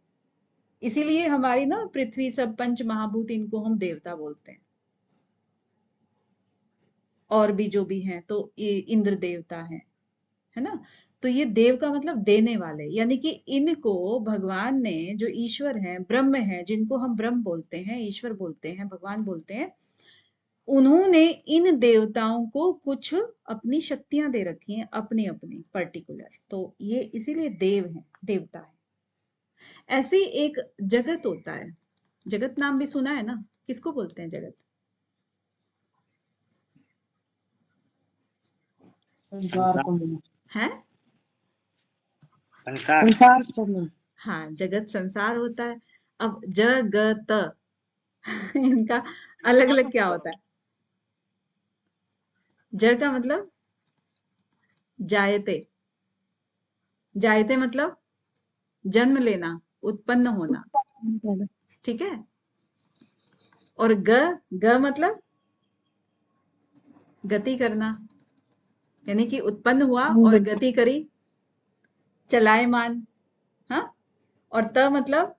इसीलिए हमारी ना पृथ्वी सब पंच महाभूत इनको हम देवता बोलते हैं। और भी जो भी हैं तो ये इंद्र देवता है ना। तो ये देव का मतलब देने वाले, यानी कि इनको भगवान ने, जो ईश्वर है ब्रह्म है, जिनको हम ब्रह्म बोलते हैं, ईश्वर बोलते हैं, भगवान बोलते हैं, उन्होंने इन देवताओं को कुछ अपनी शक्तियां दे रखी हैं, अपनी अपनी पर्टिकुलर। तो ये इसीलिए देव है, देवता है। ऐसे ही एक जगत होता है, जगत नाम भी सुना है ना, किसको बोलते हैं जगत? है संसार। हाँ, जगत संसार होता है। अब जगत इनका अलग अलग क्या होता है? ज का मतलब जायते, जायते मतलब जन्म लेना, उत्पन्न होना, ठीक है। और ग मतलब गति करना, यानी कि उत्पन्न हुआ और गति करी, चलायमान। हाँ, और त मतलब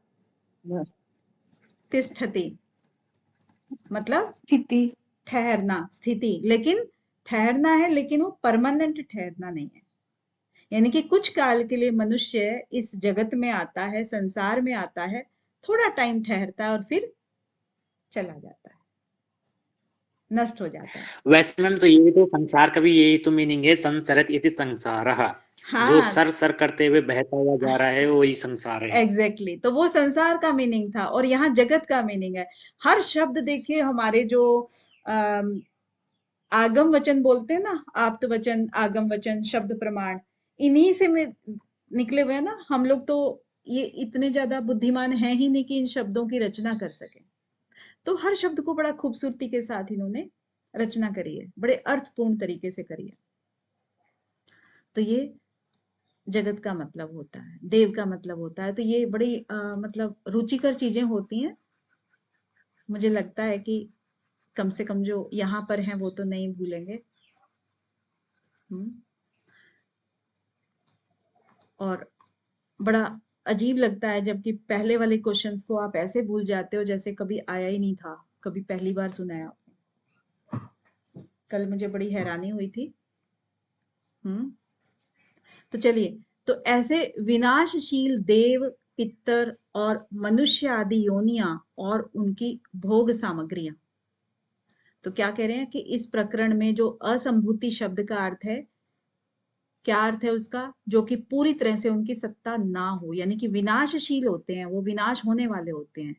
तिष्ठति, मतलब स्थिति। ठहरना, स्थिति। लेकिन ठहरना है, लेकिन वो परमानेंट ठहरना नहीं है। यानी कि कुछ काल के लिए मनुष्य इस जगत में आता है, संसार में आता है, थोड़ा टाइम ठहरता है और फिर चला जाता है, नष्ट हो जाता है। वैसे मैम तो ये तो संसार का भी यही तो मीनिंग है, संसरत इति संसारः। जो हाँ, सर सर करते हुए बहता हुआ जा रहा है वही संसार है। एग्जैक्टली। तो वो संसार का मीनिंग था और यहाँ जगत का मीनिंग है। हर शब्द देखिए, हमारे जो अम, आगम वचन बोलते हैं ना, आप्त वचन, आगम वचन, शब्द प्रमाण, इन्हीं से निकले हुए हैं ना हम लोग। तो ये इतने ज्यादा बुद्धिमान हैं ही नहीं कि इन शब्दों की रचना कर सके। तो हर शब्द को बड़ा खूबसूरती के साथ इन्होंने रचना करी है, बड़े अर्थपूर्ण तरीके से करी है। तो ये जगत का मतलब होता है, देव का मतलब होता है। तो ये बड़ी मतलब रुचिकर चीजें होती हैं। मुझे लगता है कि कम से कम जो यहाँ पर हैं वो तो नहीं भूलेंगे। और बड़ा अजीब लगता है जबकि पहले वाले क्वेश्चंस को आप ऐसे भूल जाते हो जैसे कभी आया ही नहीं था, कभी पहली बार सुना है आपने। कल मुझे बड़ी हैरानी हुई थी। तो चलिए, तो ऐसे विनाशशील देव, पितर और मनुष्य आदि योनियां और उनकी भोग सामग्रियां। तो क्या कह रहे हैं कि इस प्रकरण में जो असंभूति शब्द का अर्थ है, क्या अर्थ है उसका? जो कि पूरी तरह से उनकी सत्ता ना हो, यानी कि विनाशशील होते हैं, वो विनाश होने वाले होते हैं।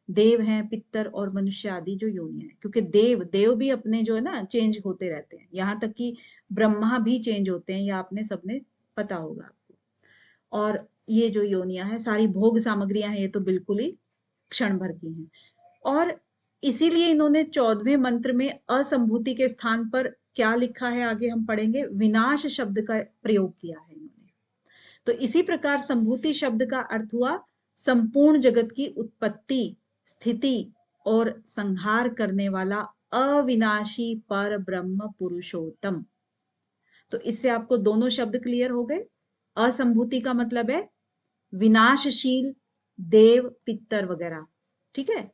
देव हैं, पितर और मनुष्य आदि जो योनियां हैं, क्योंकि देव भी अपने जो है ना चेंज होते रहते हैं, यहाँ तक कि ब्रह्मा भी चेंज होते हैं, या आपने सबने पता होगा आपको। और ये जो योनियां हैं, सारी भोग सामग्रियां हैं, ये तो बिल्कुल ही क्षण भर की हैं। और इसीलिए इन्होंने 14वें मंत्र में असंभूति के स्थान पर क्या लिखा है, आगे हम पढ़ेंगे, विनाश शब्द का प्रयोग किया है इन्होंने। तो इसी प्रकार संभूति शब्द का अर्थ हुआ संपूर्ण जगत की उत्पत्ति, स्थिति और संहार करने वाला अविनाशी पर ब्रह्म पुरुषोत्तम। तो इससे आपको दोनों शब्द क्लियर हो गए। असंभूति का मतलब है विनाशशील, देव, पितर वगैरह, ठीक है।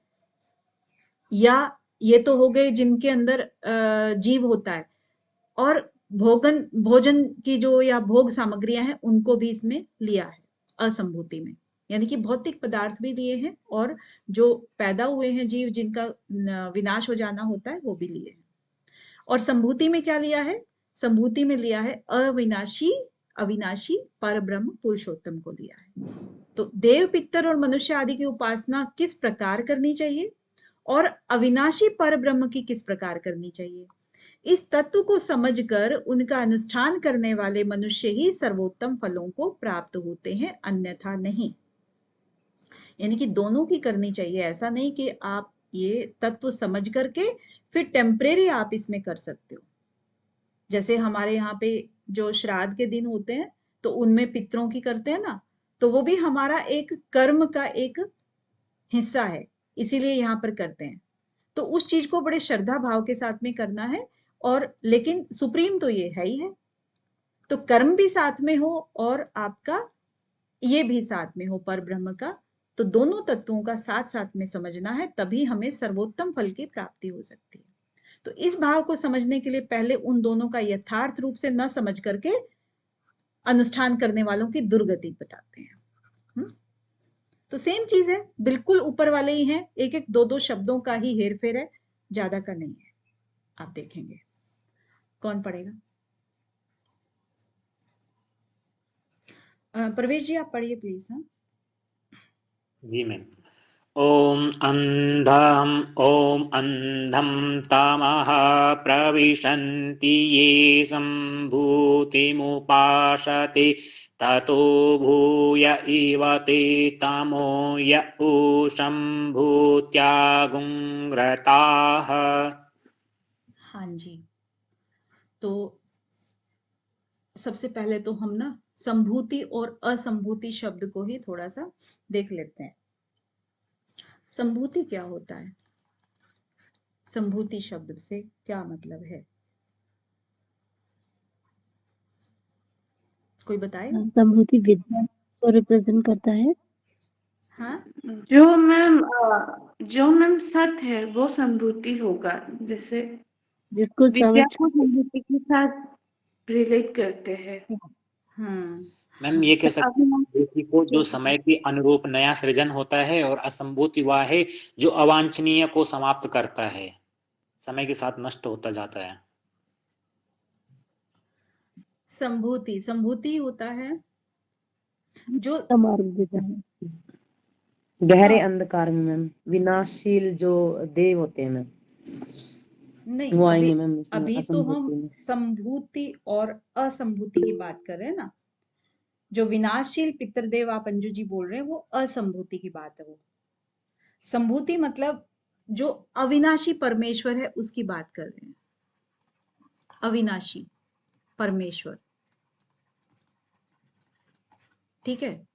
या ये तो हो गए जिनके अंदर जीव होता है। और भोजन की जो या भोग सामग्रियां हैं उनको भी इसमें लिया है असंभूति में, यानी कि भौतिक पदार्थ भी लिए हैं और जो पैदा हुए हैं जीव जिनका विनाश हो जाना होता है वो भी लिए हैं। और संभूति में क्या लिया है? संभूति में लिया है अविनाशी पर ब्रह्म पुरुषोत्तम को लिया है। तो देव, पितर और मनुष्य आदि की उपासना किस प्रकार करनी चाहिए और अविनाशी पर ब्रह्म की किस प्रकार करनी चाहिए, इस तत्व को समझकर उनका अनुष्ठान करने वाले मनुष्य ही सर्वोत्तम फलों को प्राप्त होते हैं, अन्यथा नहीं। यानी कि दोनों की करनी चाहिए। ऐसा नहीं कि आप ये तत्व समझ करके फिर टेम्परेरी आप इसमें कर सकते हो। जैसे हमारे यहाँ पे जो श्राद्ध के दिन होते हैं तो उनमें पितरों की करते हैं ना, तो वो भी हमारा एक कर्म का एक हिस्सा है। इसीलिए यहाँ पर करते हैं। तो उस चीज को बड़े श्रद्धा भाव के साथ में करना है, और लेकिन सुप्रीम तो ये है ही है, तो कर्म भी साथ में हो और आपका ये भी साथ में हो पर ब्रह्म का, तो दोनों तत्वों का साथ साथ में समझना है, तभी हमें सर्वोत्तम फल की प्राप्ति हो सकती है। तो इस भाव को समझने के लिए पहले उन दोनों का यथार्थ रूप से न समझ करके अनुष्ठान करने वालों की दुर्गति बताते हैं। तो सेम चीज है, बिल्कुल ऊपर वाले ही हैं, एक एक दो दो शब्दों का ही हेर फेर है, ज्यादा का नहीं है। आप देखेंगे कौन पढ़ेगा। प्रवेश जी आप पढ़िए प्लीज। हाँ जी मैम। ॐ अन्धं तमः प्रविशन्ति ये सम्भूतिमुपासते ततो भूय इव ते तमो य सम्भूत्यागुङ्रताः। हाँ जी, तो सबसे पहले तो हम ना संभूति और असंभूति शब्द को ही थोड़ा सा देख लेते हैं। संभूति क्या होता है, संभूति शब्द से क्या मतलब है, कोई बताएगा। संभूति विद्या को रिप्रेजेंट करता है। हाँ जो मैम सत है वो संभूति होगा, जैसे जिसको विद्या समझ को संभूति के साथ रिलेट करते हैं। हाँ मैम ये कह सकते हैं अभी संभूति को जो समय के अनुरूप नया सृजन होता है, और असंभूति वह है जो अवांछनीय को समाप्त करता है, समय के साथ नष्ट होता जाता है। संभूति, संभूति होता है जो मार्ग देता है। गहरे हाँ, अंधकार में मैम विनाशशील जो देव होते हैं मैम, नहीं वो अभी आएंगे मैम इसमें अभी तो हम असंभूति में। संभूति और असंभूति की बात कर रहे हैं ना। जो विनाशशील पितृदेव आप अंजू जी बोल रहे हैं वो असंभूति की बात है। वो संभूति मतलब जो अविनाशी परमेश्वर है उसकी बात कर रहे हैं, अविनाशी परमेश्वर, ठीक है।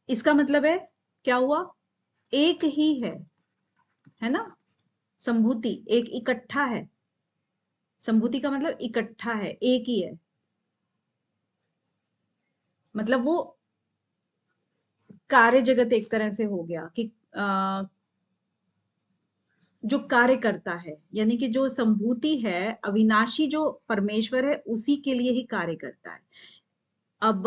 इसका मतलब है क्या हुआ, एक ही है ना। संभूति एक इकट्ठा है, संभूति का मतलब इकट्ठा है, एक ही है, मतलब वो कार्य जगत एक तरह से हो गया कि जो कार्य करता है, यानी कि जो संभूति है, अविनाशी जो परमेश्वर है उसी के लिए ही कार्य करता है। अब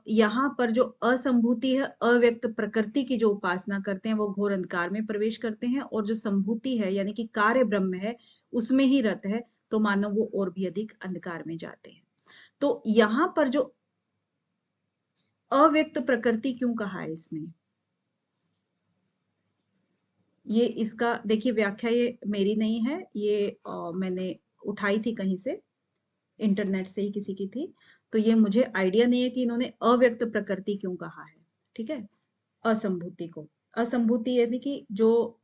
यहाँ पर जो असंभूति है, अव्यक्त प्रकृति की जो उपासना करते हैं वो घोर अंधकार में प्रवेश करते हैं, और जो संभूति है यानी कि कार्य ब्रह्म है उसमें ही रत है, तो मानो वो और भी अधिक अंधकार में जाते हैं। तो यहाँ पर जो अव्यक्त प्रकृति क्यों कहा है इसमें, ये इसका देखिए व्याख्या ये मेरी नहीं है, ये मैंने उठाई थी कहीं से, इंटरनेट से ही किसी की थी, तो ये मुझे आइडिया नहीं है कि इन्होंने अव्यक्त प्रकृति क्यों कहा है, ठीक है। असंभूति को, असंभूति यानी कि जो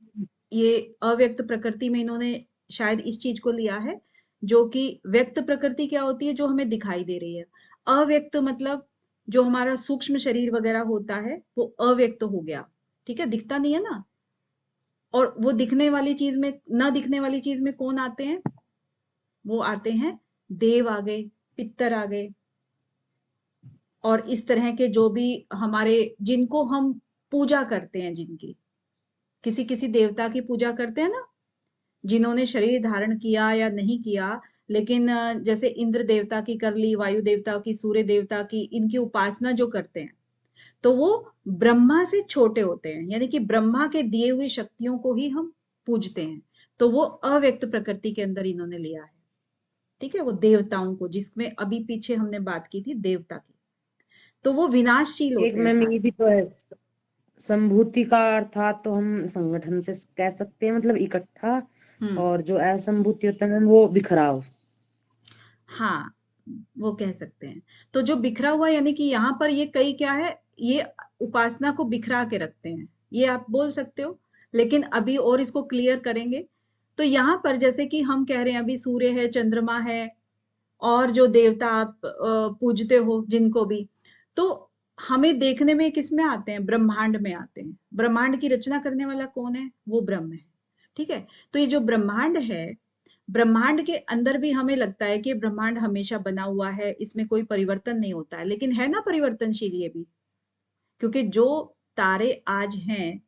ये अव्यक्त प्रकृति में इन्होंने शायद इस चीज को लिया है, जो कि व्यक्त प्रकृति क्या होती है, जो हमें दिखाई दे रही है। अव्यक्त मतलब जो हमारा सूक्ष्म शरीर वगैरह होता है वो अव्यक्त हो गया, ठीक है, दिखता नहीं है ना। और वो दिखने वाली चीज में, न दिखने वाली चीज में कौन आते हैं, वो आते हैं देव आ गए, पितर आ गए, और इस तरह के जो भी हमारे, जिनको हम पूजा करते हैं, जिनकी किसी किसी देवता की पूजा करते हैं ना, जिन्होंने शरीर धारण किया या नहीं किया, लेकिन जैसे इंद्र देवता की कर ली, वायु देवता की, सूर्य देवता की, इनकी उपासना जो करते हैं तो वो ब्रह्मा से छोटे होते हैं, यानी कि ब्रह्मा के दिए हुई शक्तियों को ही हम पूजते हैं, तो वो अव्यक्त प्रकृति के अंदर इन्होंने लिया है, ठीक है। वो देवताओं को, जिसमें अभी पीछे हमने बात की थी देवता की, तो वो विनाशशील एक होते हैं मैम ये सारे। भी तो है, संभूति का अर्थात तो हम संगठन से कह सकते हैं, मतलब इकट्ठा, और जो असंभूति होता है मैम वो बिखराव। हाँ वो कह सकते हैं। तो जो बिखरा हुआ यानी कि यहाँ पर ये कई क्या है, ये उपासना को बिखरा के रखते हैं, ये आप बोल सकते हो, लेकिन अभी और इसको क्लियर करेंगे। तो यहाँ पर जैसे कि हम कह रहे हैं अभी सूर्य है, चंद्रमा है, और जो देवता आप पूजते हो जिनको भी, तो हमें देखने में किसमें आते हैं? ब्रह्मांड में आते हैं। ब्रह्मांड की रचना करने वाला कौन है? वो ब्रह्म है। ठीक है, तो ये जो ब्रह्मांड है, ब्रह्मांड के अंदर भी हमें लगता है कि ब्रह्मांड हमेशा बना हुआ है, इसमें कोई परिवर्तन नहीं होता है, लेकिन है ना परिवर्तनशील ये भी, क्योंकि जो तारे आज हैं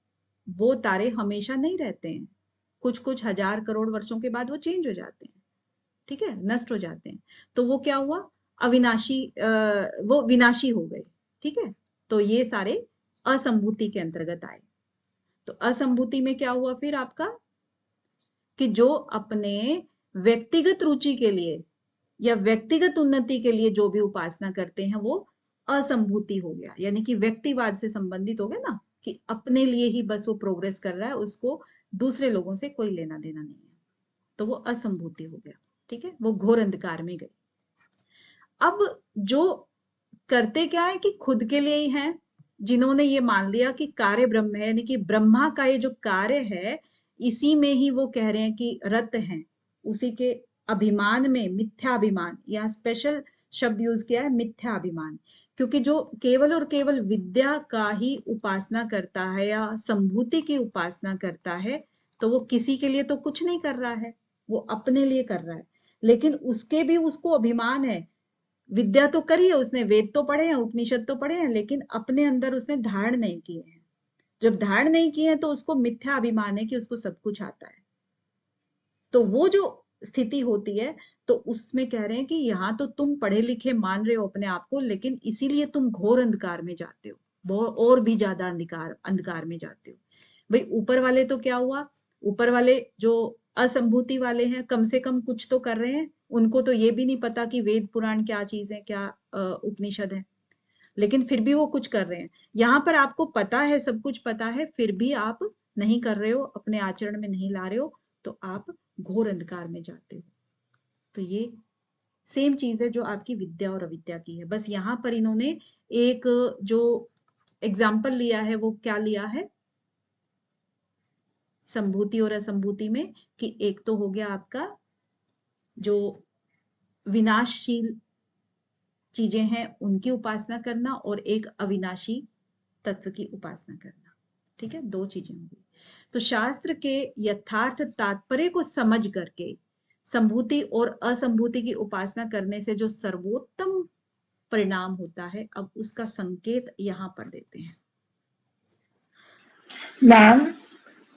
वो तारे हमेशा नहीं रहते हैं, कुछ कुछ हजार करोड़ वर्षों के बाद वो चेंज हो जाते हैं। ठीक है, नष्ट हो जाते हैं। तो वो क्या हुआ? अविनाशी, वो विनाशी हो गए। ठीक है, तो ये सारे असंभूति के अंतर्गत आए। तो असंभूति में क्या हुआ फिर आपका, कि जो अपने व्यक्तिगत रुचि के लिए या व्यक्तिगत उन्नति के लिए जो भी उपासना करते हैं वो असंभूति हो गया, यानी कि व्यक्तिवाद से संबंधित हो गया ना, कि अपने लिए ही बस वो प्रोग्रेस कर रहा है, उसको दूसरे लोगों से कोई लेना देना नहीं है, तो वो असंभूति हो गया। ठीक है, वो घोर अंधकार में गए। अब जो करते क्या है कि खुद के लिए ही हैं, जिन्होंने ये मान लिया कि कार्य ब्रह्म है, यानी कि ब्रह्मा का ये जो कार्य है इसी में ही वो कह रहे हैं कि रत हैं, उसी के अभिमान में, मिथ्याभिमान, यहाँ स्पेशल शब्द यूज किया है मिथ्याभिमान, क्योंकि जो केवल और केवल विद्या का ही उपासना करता है या संभूति की उपासना करता है, तो वो किसी के लिए तो कुछ नहीं कर रहा है, वो अपने लिए कर रहा है। लेकिन उसके भी उसको अभिमान है, विद्या तो करी है उसने, वेद तो पढ़े हैं, उपनिषद तो पढ़े हैं, लेकिन अपने अंदर उसने धारण नहीं किए हैं। जब धारण नहीं किए हैं तो उसको मिथ्या अभिमान है कि उसको सब कुछ आता है। तो वो जो स्थिति होती है, तो उसमें कह रहे हैं कि यहाँ तो तुम पढ़े लिखे मान रहे हो अपने आप को, लेकिन इसीलिए तुम घोर अंधकार में जाते हो, बहुत और भी ज्यादा अंधकार में जाते हो। भाई ऊपर वाले तो क्या हुआ, ऊपर वाले जो असंभूति वाले हैं कम से कम कुछ तो कर रहे हैं, उनको तो ये भी नहीं पता कि वेद पुराण क्या चीज है, क्या उपनिषद है, लेकिन फिर भी वो कुछ कर रहे हैं। यहाँ पर आपको पता है, सब कुछ पता है, फिर भी आप नहीं कर रहे हो, अपने आचरण में नहीं ला रहे हो, तो आप घोर अंधकार में जाते हो। तो ये सेम चीज है जो आपकी विद्या और अविद्या की है, बस यहाँ पर इन्होंने एक जो एग्जाम्पल लिया है वो क्या लिया है संभूति और असंभूति में, कि एक तो हो गया आपका जो विनाशशील चीजें हैं उनकी उपासना करना, और एक अविनाशी तत्व की उपासना करना। ठीक है, दो चीजें होंगी। तो शास्त्र के यथार्थ तात्पर्य को समझ करके संभूति और असंभूति की उपासना करने से जो सर्वोत्तम परिणाम होता है, अब उसका संकेत यहाँ पर देते हैं। मैम,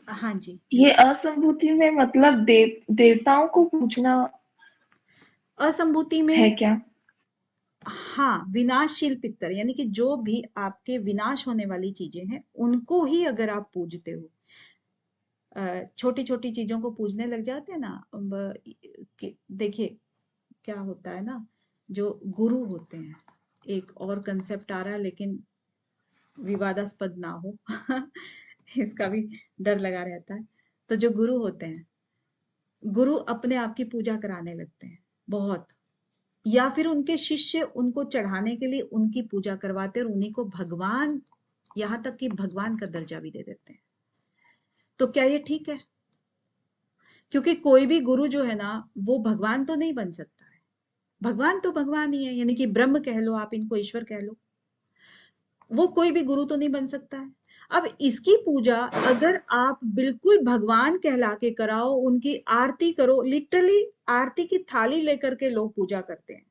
हाँ जी, ये असंभूति में मतलब देवताओं को पूजना असंभूति है में क्या? हाँ, विनाशशील पितर, यानी कि जो भी आपके विनाश होने वाली चीजें हैं उनको ही अगर आप पूजते हो, छोटी छोटी चीजों को पूजने लग जाते हैं ना, देखिए क्या होता है ना, जो गुरु होते हैं, एक और कंसेप्ट आ रहा है लेकिन विवादास्पद ना हो इसका भी डर लगा रहता है। तो जो गुरु होते हैं, गुरु अपने आप की पूजा कराने लगते हैं बहुत, या फिर उनके शिष्य उनको चढ़ाने के लिए उनकी पूजा करवाते हैं और उन्हीं को भगवान, यहाँ तक कि भगवान का दर्जा भी दे देते हैं। तो क्या ये ठीक है? क्योंकि कोई भी गुरु जो है ना वो भगवान तो नहीं बन सकता है, भगवान तो भगवान ही है, यानी कि ब्रह्म कह लो आप, इनको ईश्वर कह लो, वो कोई भी गुरु तो नहीं बन सकता है। अब इसकी पूजा अगर आप बिल्कुल भगवान कहला के कराओ, उनकी आरती करो, लिटरली आरती की थाली लेकर के लोग पूजा करते हैं,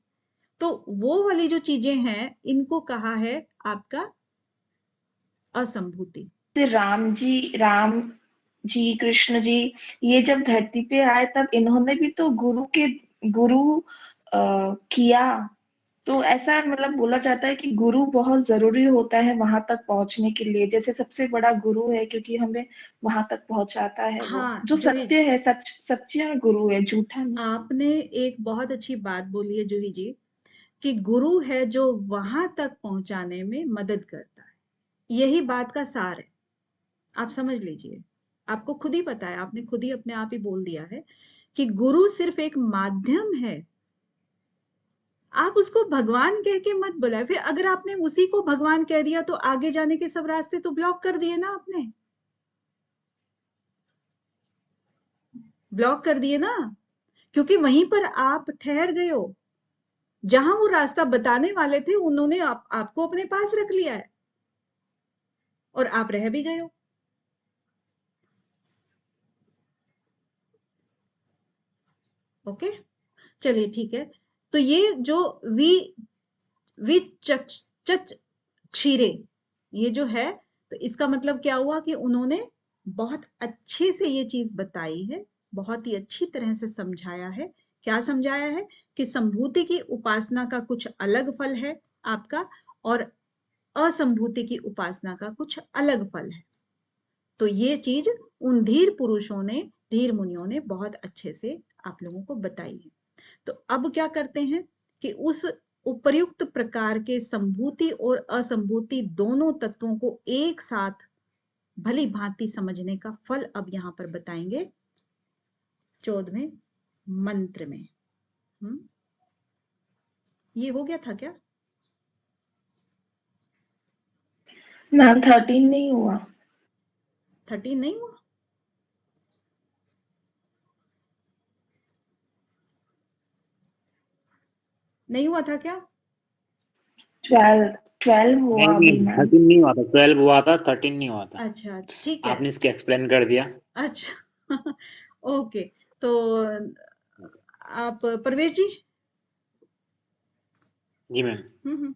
तो वो वाली जो चीजें हैं इनको कहा है आपका असंभूति। राम जी कृष्ण जी ये जब धरती पे आए तब इन्होंने भी तो गुरु किया, तो ऐसा मतलब बोला जाता है कि गुरु बहुत जरूरी होता है वहां तक पहुंचने के लिए, जैसे सबसे बड़ा गुरु है क्योंकि हमें वहां तक पहुंचाता है, वो हाँ, जो जूही सत्य है, सच्चा गुरु है, झूठा नहीं। आपने एक बहुत अच्छी बात बोली है जूही जी, कि गुरु है जो वहां तक पहुंचाने में मदद करता है, यही बात का सार है, आप समझ लीजिए। आपको खुद ही पता है, आपने खुद ही अपने आप ही बोल दिया है कि गुरु सिर्फ एक माध्यम है, आप उसको भगवान कह के मत बुलाए। फिर अगर आपने उसी को भगवान कह दिया तो आगे जाने के सब रास्ते तो ब्लॉक कर दिए ना, आपने ब्लॉक कर दिए ना, क्योंकि वहीं पर आप ठहर गए हो। जहां वो रास्ता बताने वाले थे उन्होंने आपको अपने पास रख लिया है और आप रह भी गए हो। ओके, चलिए ठीक है। तो ये जो क्षीरे, ये जो है, तो इसका मतलब क्या हुआ कि उन्होंने बहुत अच्छे से ये चीज बताई है, बहुत ही अच्छी तरह से समझाया है। क्या समझाया है कि संभूति की उपासना का कुछ अलग फल है आपका, और असंभूति की उपासना का कुछ अलग फल है। तो ये चीज उन धीर पुरुषों ने, धीर मुनियों ने बहुत अच्छे से आप लोगों को बताई है। तो अब क्या करते हैं कि उस उपर्युक्त प्रकार के संभूति और असंभूति दोनों तत्वों को एक साथ भली भांति समझने का फल अब यहां पर बताएंगे 14वें मंत्र में। ये हो गया था क्या? मैम 13 नहीं हुआ। 13 नहीं हुआ? नहीं हुआ था क्या? 12 हुआ अभी मैम। 13 नहीं हुआ था, 12 हुआ था, 13 नहीं हुआ था। अच्छा ठीक है, आपने इसके एक्सप्लेन कर दिया। अच्छा ओके। तो आप परवेश जी। जी मैम। हम्म।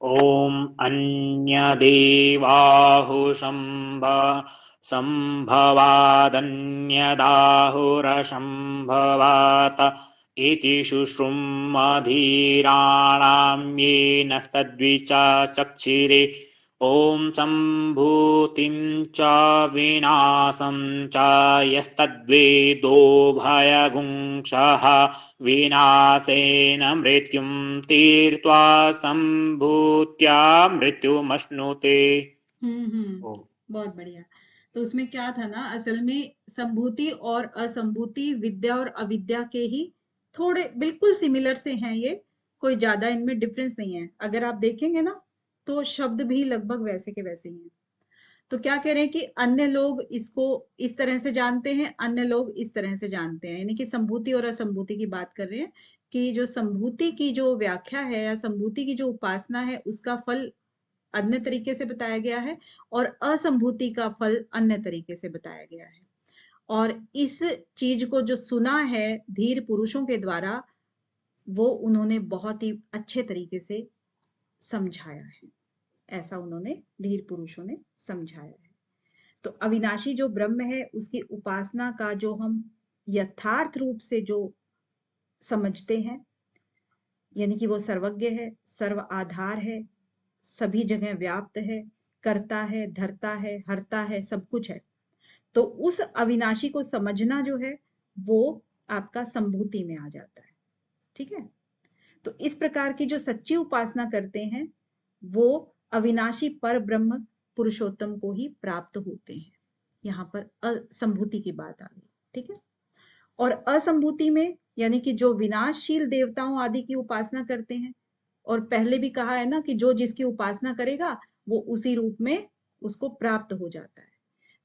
ओम संभवादन्यदाहुरसंभवात इति शुश्रुमधीराणां येन तद्विचक्षिरे। ओम संभूतिं च विनाशं च यस्तद्वेदो भयगुंसः विनाशेन मृत्युं तीर्त्वा संभूत्या मृत्युमश्नुते। बहुत बढ़िया। तो उसमें क्या था ना, असल में संभूति और असंभूति, विद्या और अविद्या के ही थोड़े बिल्कुल सिमिलर से हैं ये, कोई ज्यादा इनमें डिफरेंस नहीं है। अगर आप देखेंगे ना तो शब्द भी लगभग वैसे के वैसे ही हैं। तो क्या कह रहे हैं कि अन्य लोग इसको इस तरह से जानते हैं, अन्य लोग इस तरह से जानते हैं, यानी कि संभूति और असंभूति की बात कर रहे हैं कि जो संभूति की जो व्याख्या है या संभूति की जो उपासना है उसका फल अन्य तरीके से बताया गया है और असंभूति का फल अन्य तरीके से बताया गया है। और इस चीज को जो सुना है धीर पुरुषों के द्वारा, वो उन्होंने बहुत ही अच्छे तरीके से समझाया है। ऐसा उन्होंने धीर पुरुषों ने समझाया है। तो अविनाशी जो ब्रह्म है उसकी उपासना का जो हम यथार्थ रूप से जो समझते हैं, यानी कि वो सर्वज्ञ है, सर्व आधार है, सभी जगह व्याप्त है, करता है, धरता है, हरता है, सब कुछ है। तो उस अविनाशी को समझना जो है वो आपका संभूति में आ जाता है। ठीक है, तो इस प्रकार की जो सच्ची उपासना करते हैं वो अविनाशी पर ब्रह्म पुरुषोत्तम को ही प्राप्त होते हैं। यहाँ पर असंभूति की बात आ गई। ठीक है, और असंभूति में यानी कि जो विनाशशील देवताओं आदि की उपासना करते हैं, और पहले भी कहा है ना कि जो जिसकी उपासना करेगा वो उसी रूप में उसको प्राप्त हो जाता है।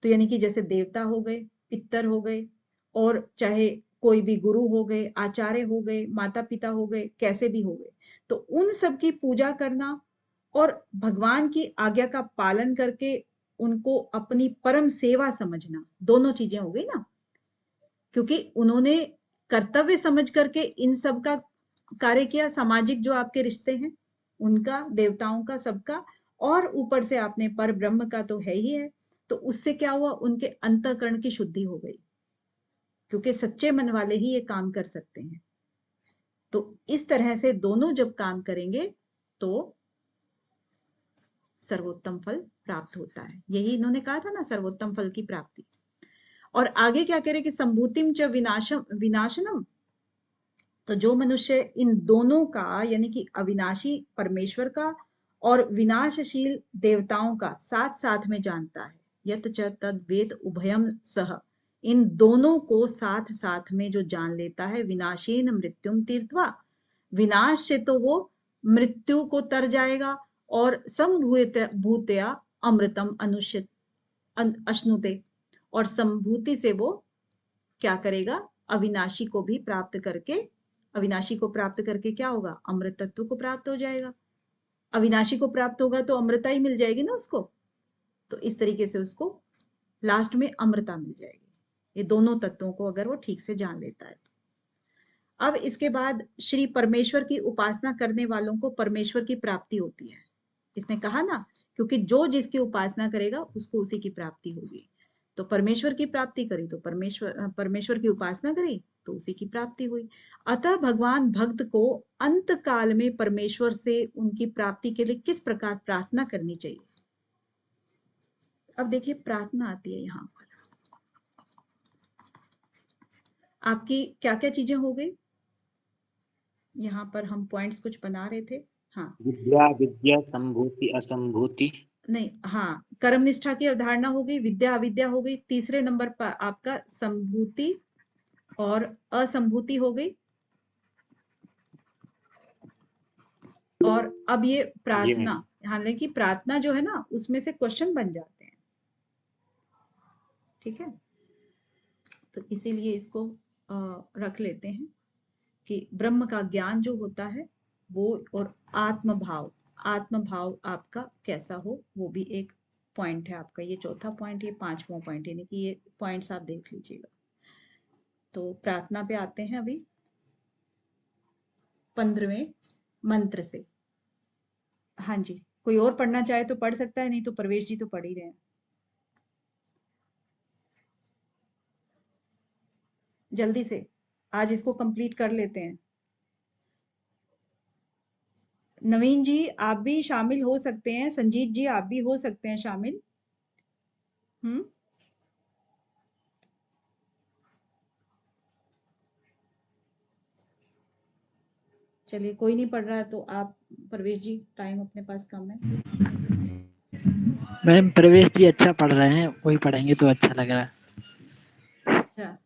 तो यानी कि जैसे देवता हो गए, पितर हो गए, और चाहे कोई भी गुरु हो गए, आचार्य हो गए, माता पिता हो गए, कैसे भी हो गए, तो उन सब की पूजा करना और भगवान की आज्ञा का पालन करके उनको अपनी परम सेवा समझना, दोनों चीजें हो गई ना। क्योंकि उन्होंने कर्तव्य समझ करके इन सब का कार्य किया, सामाजिक जो आपके रिश्ते हैं उनका, देवताओं का, सबका, और ऊपर से आपने पर ब्रह्म का तो है ही है। तो उससे क्या हुआ, उनके अंतःकरण की शुद्धि हो गई, क्योंकि सच्चे मन वाले ही ये काम कर सकते हैं। तो इस तरह से दोनों जब काम करेंगे तो सर्वोत्तम फल प्राप्त होता है। यही इन्होंने कहा था ना, सर्वोत्तम फल की प्राप्ति। और आगे क्या कह रहे कि संभूतिम च विनाशनम, तो जो मनुष्य इन दोनों का यानी कि अविनाशी परमेश्वर का और विनाशशील देवताओं का साथ साथ में जानता है, यत च तद वेद उभयम सह, इन दोनों को साथ साथ में जो जान लेता है, विनाशेन मृत्युम तीर्थवा, विनाश से तो वो मृत्यु को तर जाएगा, और संभूतया अमृतम अश्नुते, और संभूति से वो क्या करेगा, अविनाशी को भी प्राप्त करके अविनाशी को प्राप्त करके क्या होगा, अमृत तत्व को प्राप्त हो जाएगा। अविनाशी को प्राप्त होगा तो अमृता ही मिल जाएगी ना उसको, तो इस तरीके से उसको लास्ट में अमृता मिल जाएगी, ये दोनों तत्वों को अगर वो ठीक से जान लेता है तो। अब इसके बाद श्री परमेश्वर की उपासना करने वालों को परमेश्वर की प्राप्ति होती है। इसने कहा ना, क्योंकि जो जिसकी उपासना करेगा उसको उसी की प्राप्ति होगी। तो परमेश्वर की प्राप्ति करी तो परमेश्वर की उपासना करी तो उसी की प्राप्ति हुई। अतः भगवान भक्त को अंत काल में परमेश्वर से उनकी प्राप्ति के लिए किस प्रकार प्रार्थना करनी चाहिए। अब देखिए प्रार्थना आती है यहाँ पर, आपकी क्या क्या चीजें हो गई, यहाँ पर हम पॉइंट्स कुछ बना रहे थे। हाँ, विद्या, विद्या, संभूति, असंभूति। नहीं, हाँ, कर्म निष्ठा की अवधारणा हो गई, विद्या अविद्या हो गई, तीसरे नंबर पर आपका संभूति और असंभूति हो गई, और अब ये प्रार्थना, हालांकि प्रार्थना जो है ना उसमें से क्वेश्चन बन जाते हैं, ठीक है, तो इसीलिए इसको रख लेते हैं कि ब्रह्म का ज्ञान जो होता है वो, और आत्म भाव आपका कैसा हो, वो भी एक पॉइंट है आपका। ये चौथा पॉइंट, ये पांचवा पॉइंट, यानी कि ये पॉइंट्स आप देख लीजिएगा। तो प्रार्थना पे आते हैं अभी 15वें मंत्र से। हाँ जी, कोई और पढ़ना चाहे तो पढ़ सकता है, नहीं तो प्रवेश जी तो पढ़ ही रहे हैं। जल्दी से आज इसको कंप्लीट कर लेते हैं। नवीन जी आप भी शामिल हो सकते हैं, संजीत जी आप भी हो सकते हैं शामिल। चलिए, कोई नहीं पढ़ रहा है तो आप प्रवेश जी, टाइम अपने पास कम है। मैम प्रवेश जी अच्छा पढ़ रहे हैं, वही पढ़ेंगे तो अच्छा लग रहा है। अच्छा,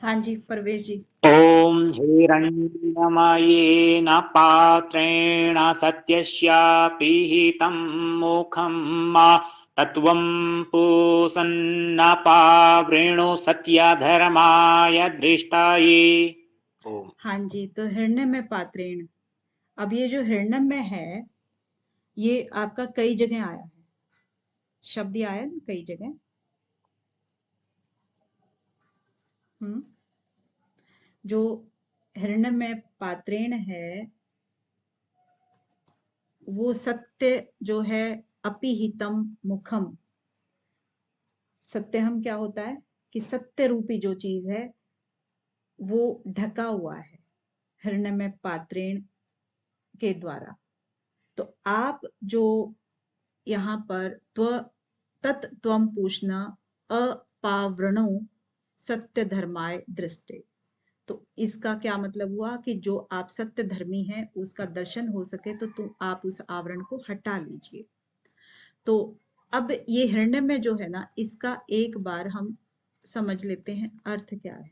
हाँ जी प्रवेश जी। ओम हिरण्यमयेन पात्रेण सत्यस्य पिहितं मुखं मा तत्वं पूसन्नपावृणु सत्यधर्माय दृष्टाये। ओम। हाँ जी, तो हिरण्यमय पात्रेण, अब ये जो हिरण्यमय है ये आपका कई जगह आया है, शब्द आया है ना कई जगह। जो हिरण्यमय पात्रेण है वो सत्य जो है, अपिहितम मुखम, सत्य हम क्या होता है कि सत्य रूपी जो चीज है वो ढका हुआ है हिरण्यमय पात्रेण के द्वारा। तो आप जो यहाँ पर तत्त्वम पूछना अपावृणो सत्य धर्माय दृष्टे, तो इसका क्या मतलब हुआ कि जो आप सत्य धर्मी हैं उसका दर्शन हो सके तो आप उस आवरण को हटा लीजिए। तो अब ये हिरण्यमय जो है ना, इसका एक बार हम समझ लेते हैं अर्थ क्या है,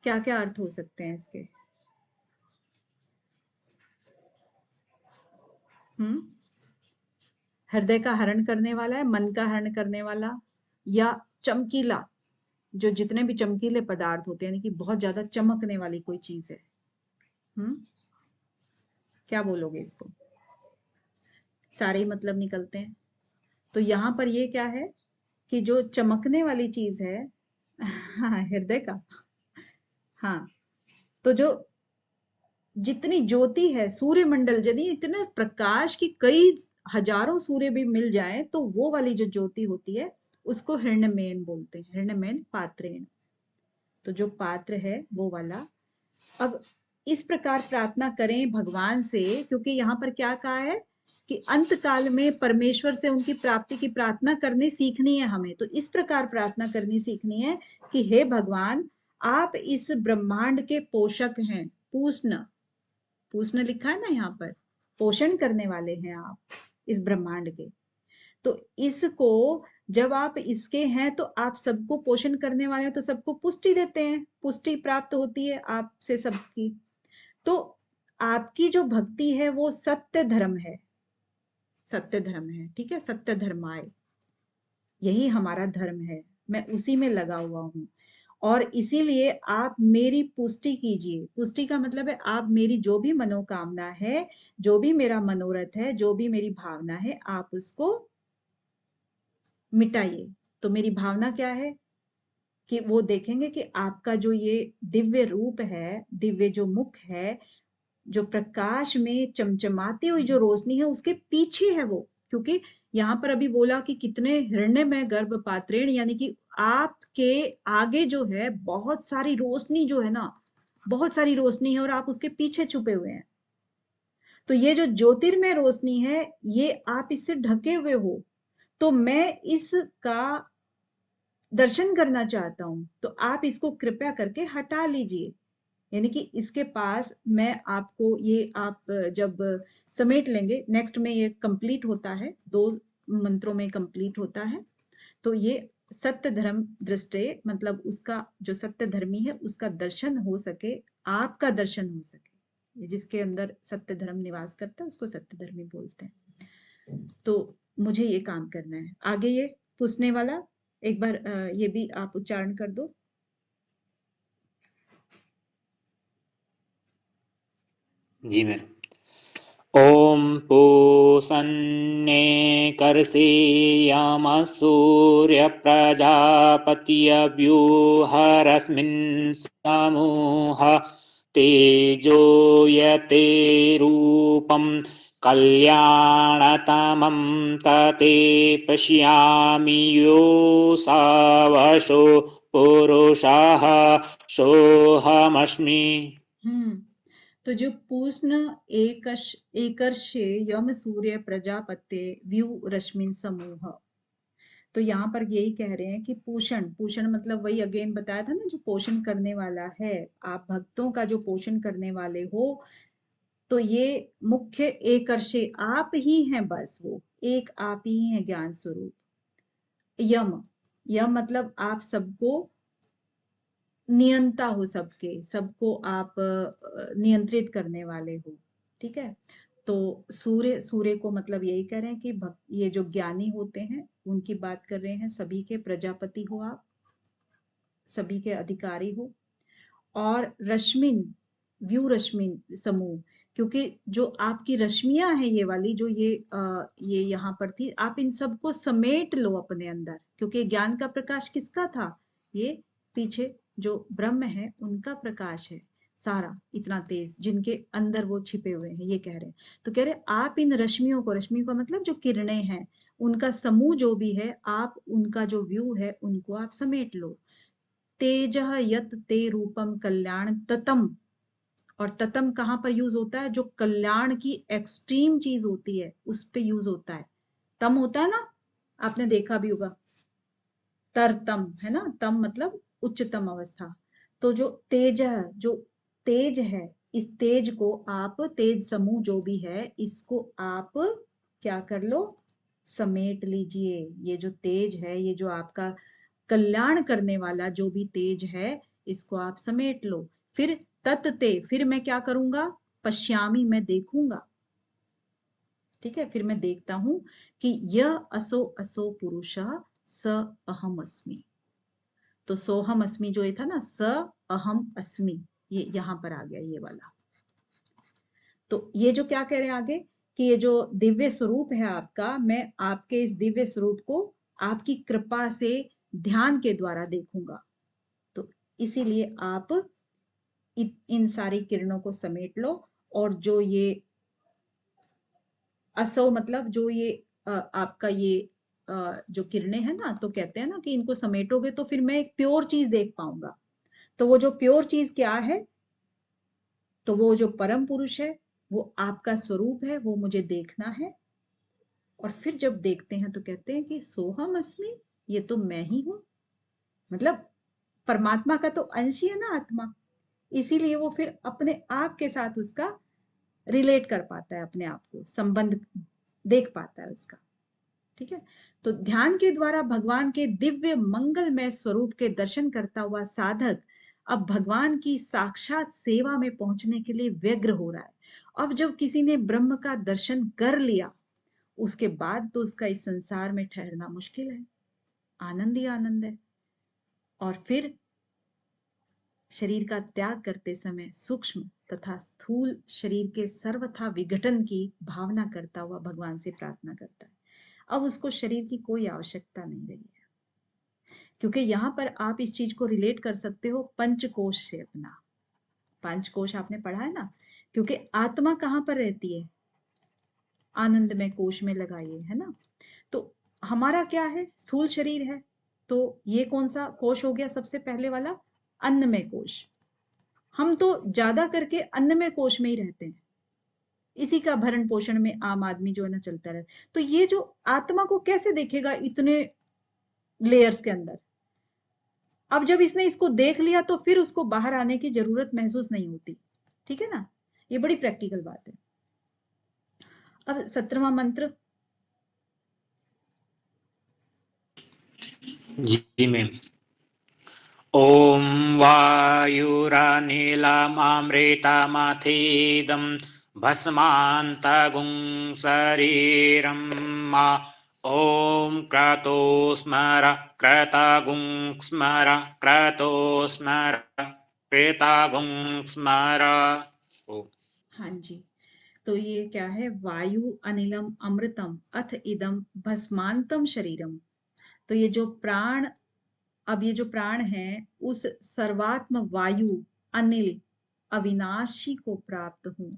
क्या क्या अर्थ हो सकते हैं इसके। हृदय का हरण करने वाला है, मन का हरण करने वाला, या चमकीला, जो जितने भी चमकीले पदार्थ होते हैं, यानी कि बहुत ज्यादा चमकने वाली कोई चीज है। क्या बोलोगे इसको, सारे ही मतलब निकलते हैं। तो यहाँ पर ये क्या है कि जो चमकने वाली चीज है हाँ, हृदय का, हाँ, तो जो जितनी ज्योति है सूर्यमंडल, यदि इतने प्रकाश की कई हजारों सूर्य भी मिल जाए तो वो वाली जो ज्योति होती है उसको हिरण्यमेन बोलते हैं, हिरण्यमेन पात्रेण। तो जो पात्र है वो वाला। अब इस प्रकार प्रार्थना करें भगवान से, क्योंकि यहाँ पर क्या कहा है कि अंत काल में परमेश्वर से उनकी प्राप्ति की प्रार्थना करनी सीखनी है हमें। तो इस प्रकार प्रार्थना करनी सीखनी है कि हे भगवान, आप इस ब्रह्मांड के पोषक हैं, पूष्ण लिखा है ना यहाँ पर, पोषण करने वाले हैं आप इस ब्रह्मांड के। तो इसको जब आप इसके हैं तो आप सबको पोषण करने वाले हैं, तो सबको पुष्टि देते हैं, पुष्टि प्राप्त होती है आपसे सबकी। तो आपकी जो भक्ति है वो सत्य धर्म है, सत्य धर्म है, ठीक है, सत्य धर्माय, यही हमारा धर्म है, मैं उसी में लगा हुआ हूं। और इसीलिए आप मेरी पुष्टि कीजिए। पुष्टि का मतलब है आप मेरी जो भी मनोकामना है, जो भी मेरा मनोरथ है, जो भी मेरी भावना है, आप उसको मिटाइए। तो मेरी भावना क्या है कि वो देखेंगे कि आपका जो ये दिव्य रूप है, दिव्य जो मुख है, जो प्रकाश में चमचमाती हुई जो रोशनी है, उसके पीछे है वो। क्योंकि यहाँ पर अभी बोला कि कितने हिरण्यमय गर्भपात्रेण, यानी कि आपके आगे जो है बहुत सारी रोशनी जो है ना, बहुत सारी रोशनी है और आप उसके पीछे छुपे हुए हैं। तो ये जो ज्योतिर्मय रोशनी है, ये आप इससे ढके हुए हो, तो मैं इसका दर्शन करना चाहता हूं, तो आप इसको कृपया करके हटा लीजिए। यानी कि इसके पास मैं आपको ये आप जब समेट लेंगे, नेक्स्ट में ये कंप्लीट होता है, 2 मंत्रों में कंप्लीट होता है। तो ये सत्य धर्म दृष्टि, मतलब उसका जो सत्य धर्मी है उसका दर्शन हो सके, आपका दर्शन हो सके। जिसके अंदर सत्य धर्म निवास करता है उसको सत्य धर्मी बोलते हैं। तो मुझे ये काम करना है। आगे ये पूछने वाला एक बार ये भी आप उच्चारण कर दो। जी मैम। ॐ पूषन्ने कर्षेयाम सूर्यप्रजापत्यव्यूहरश्मिन् समूह तेजो यते रूपं कल्याणतमं तते पश्यामि योऽसावशो पुरुषः सोऽहमस्मि। तो जो पूर्ण एकर्षे यम सूर्य प्रजापत्य व्यू रश्मिन समूह, तो यहाँ पर यही कह रहे हैं कि पोषण, पोषण मतलब वही अगेन बताया था ना, जो पोषण करने वाला है, आप भक्तों का जो पोषण करने वाले हो, तो ये मुख्य एकर्षे आप ही हैं, बस वो एक आप ही हैं, ज्ञान स्वरूप। यम, यम मतलब आप सबको नियंता हो, सबको आप नियंत्रित करने वाले हो। ठीक है। तो सूर्य, सूर्य को मतलब यही कह रहे हैं कि ये जो ज्ञानी होते हैं उनकी बात कर रहे हैं, सभी के प्रजापति हो आप, सभी के अधिकारी हो। और रश्मिन, व्यू रश्मिन समूह, क्योंकि जो आपकी रश्मियां हैं ये वाली जो ये यहाँ पर थी, आप इन सबको समेट लो अपने अंदर, क्योंकि ज्ञान का प्रकाश किसका था, ये पीछे जो ब्रह्म है उनका प्रकाश है सारा, इतना तेज जिनके अंदर वो छिपे हुए हैं, ये कह रहे हैं। तो कह रहे आप इन रश्मियों को, रश्मि का मतलब जो किरणें हैं, उनका समूह जो भी है, आप उनका जो व्यू है उनको आप समेट लो। तेजः यत ते रूपम कल्याण ततम, और ततम कहाँ पर यूज होता है, जो कल्याण की एक्सट्रीम चीज होती है उस पे यूज होता है। तम होता है ना, आपने देखा भी होगा, तरतम है ना, तम मतलब उच्चतम अवस्था। तो जो तेज है, जो तेज है, इस तेज को आप, तेज समूह जो भी है, इसको आप क्या कर लो, समेट लीजिए। ये जो तेज है, ये जो आपका कल्याण करने वाला जो भी तेज है, इसको आप समेट लो। फिर तत्ते, फिर मैं क्या करूंगा, पश्यामी, मैं देखूंगा। ठीक है, फिर मैं देखता हूं कि यह असो असो पुरुषः स अहम अस्मि। तो सोहम अस्मि जो ये था ना, स अहम अस्मि, ये यहां पर आ गया ये वाला। तो ये जो क्या कह रहे हैं आगे, कि ये जो दिव्य स्वरूप है आपका, मैं आपके इस दिव्य स्वरूप को आपकी कृपा से ध्यान के द्वारा देखूंगा। तो इसीलिए आप इन सारी किरणों को समेट लो। और जो ये असो मतलब जो ये आपका ये जो किरणें हैं ना, तो कहते हैं ना कि इनको समेटोगे तो फिर मैं एक प्योर चीज देख पाऊंगा। तो वो जो प्योर चीज क्या है, तो वो जो परम पुरुष है, वो आपका स्वरूप है, वो मुझे देखना है। और फिर जब देखते हैं तो कहते हैं कि सोहम अस्मि, ये तो मैं ही हूं। मतलब परमात्मा का तो अंश ही है ना आत्मा, इसीलिए वो फिर अपने आप के साथ उसका रिलेट कर पाता है, अपने आप को संबंध देख पाता है उसका। ठीक है। तो ध्यान के द्वारा भगवान के दिव्य मंगलमय स्वरूप के दर्शन करता हुआ साधक अब भगवान की साक्षात सेवा में पहुंचने के लिए व्यग्र हो रहा है। अब जब किसी ने ब्रह्म का दर्शन कर लिया, उसके बाद तो उसका इस संसार में ठहरना मुश्किल है, आनंद ही आनंद है। और फिर शरीर का त्याग करते समय सूक्ष्म तथा स्थूल शरीर के सर्वथा विघटन की भावना करता हुआ भगवान से प्रार्थना करता है। अब उसको शरीर की कोई आवश्यकता नहीं रही है, क्योंकि यहाँ पर आप इस चीज को रिलेट कर सकते हो पंचकोश से अपना। पंचकोश आपने पढ़ा है ना, क्योंकि आत्मा कहाँ पर रहती है? आनंद में कोश में लगाइए, है ना। तो हमारा क्या है? स्थूल शरीर है, तो ये कौन सा कोश हो गया? सबसे पहले वाला अन्नमय कोश। हम तो ज्यादा करके अन्नमय कोश में ही रहते हैं, इसी का भरण पोषण में आम आदमी जो है ना चलता रहता। तो ये जो आत्मा को कैसे देखेगा इतने लेयर्स के अंदर? अब जब इसने इसको देख लिया तो फिर उसको बाहर आने की जरूरत महसूस नहीं होती, ठीक है ना। ये बड़ी प्रैक्टिकल बात है। अब 17वां मंत्र। जी मैम। ॐ वायुरनिलममृतमथीदं भस्मान्तगुं शरीरं मा ॐ क्रतो स्मर क्रतगुं स्मर क्रतो स्मर कृतगुं स्मर। हाँ जी, तो ये क्या है? वायु अनिलम अमृतम अथ इदम भस्मांतम शरीरम। तो ये जो प्राण, अब ये जो प्राण है उस सर्वात्म वायु अनिल अविनाशी को प्राप्त हूं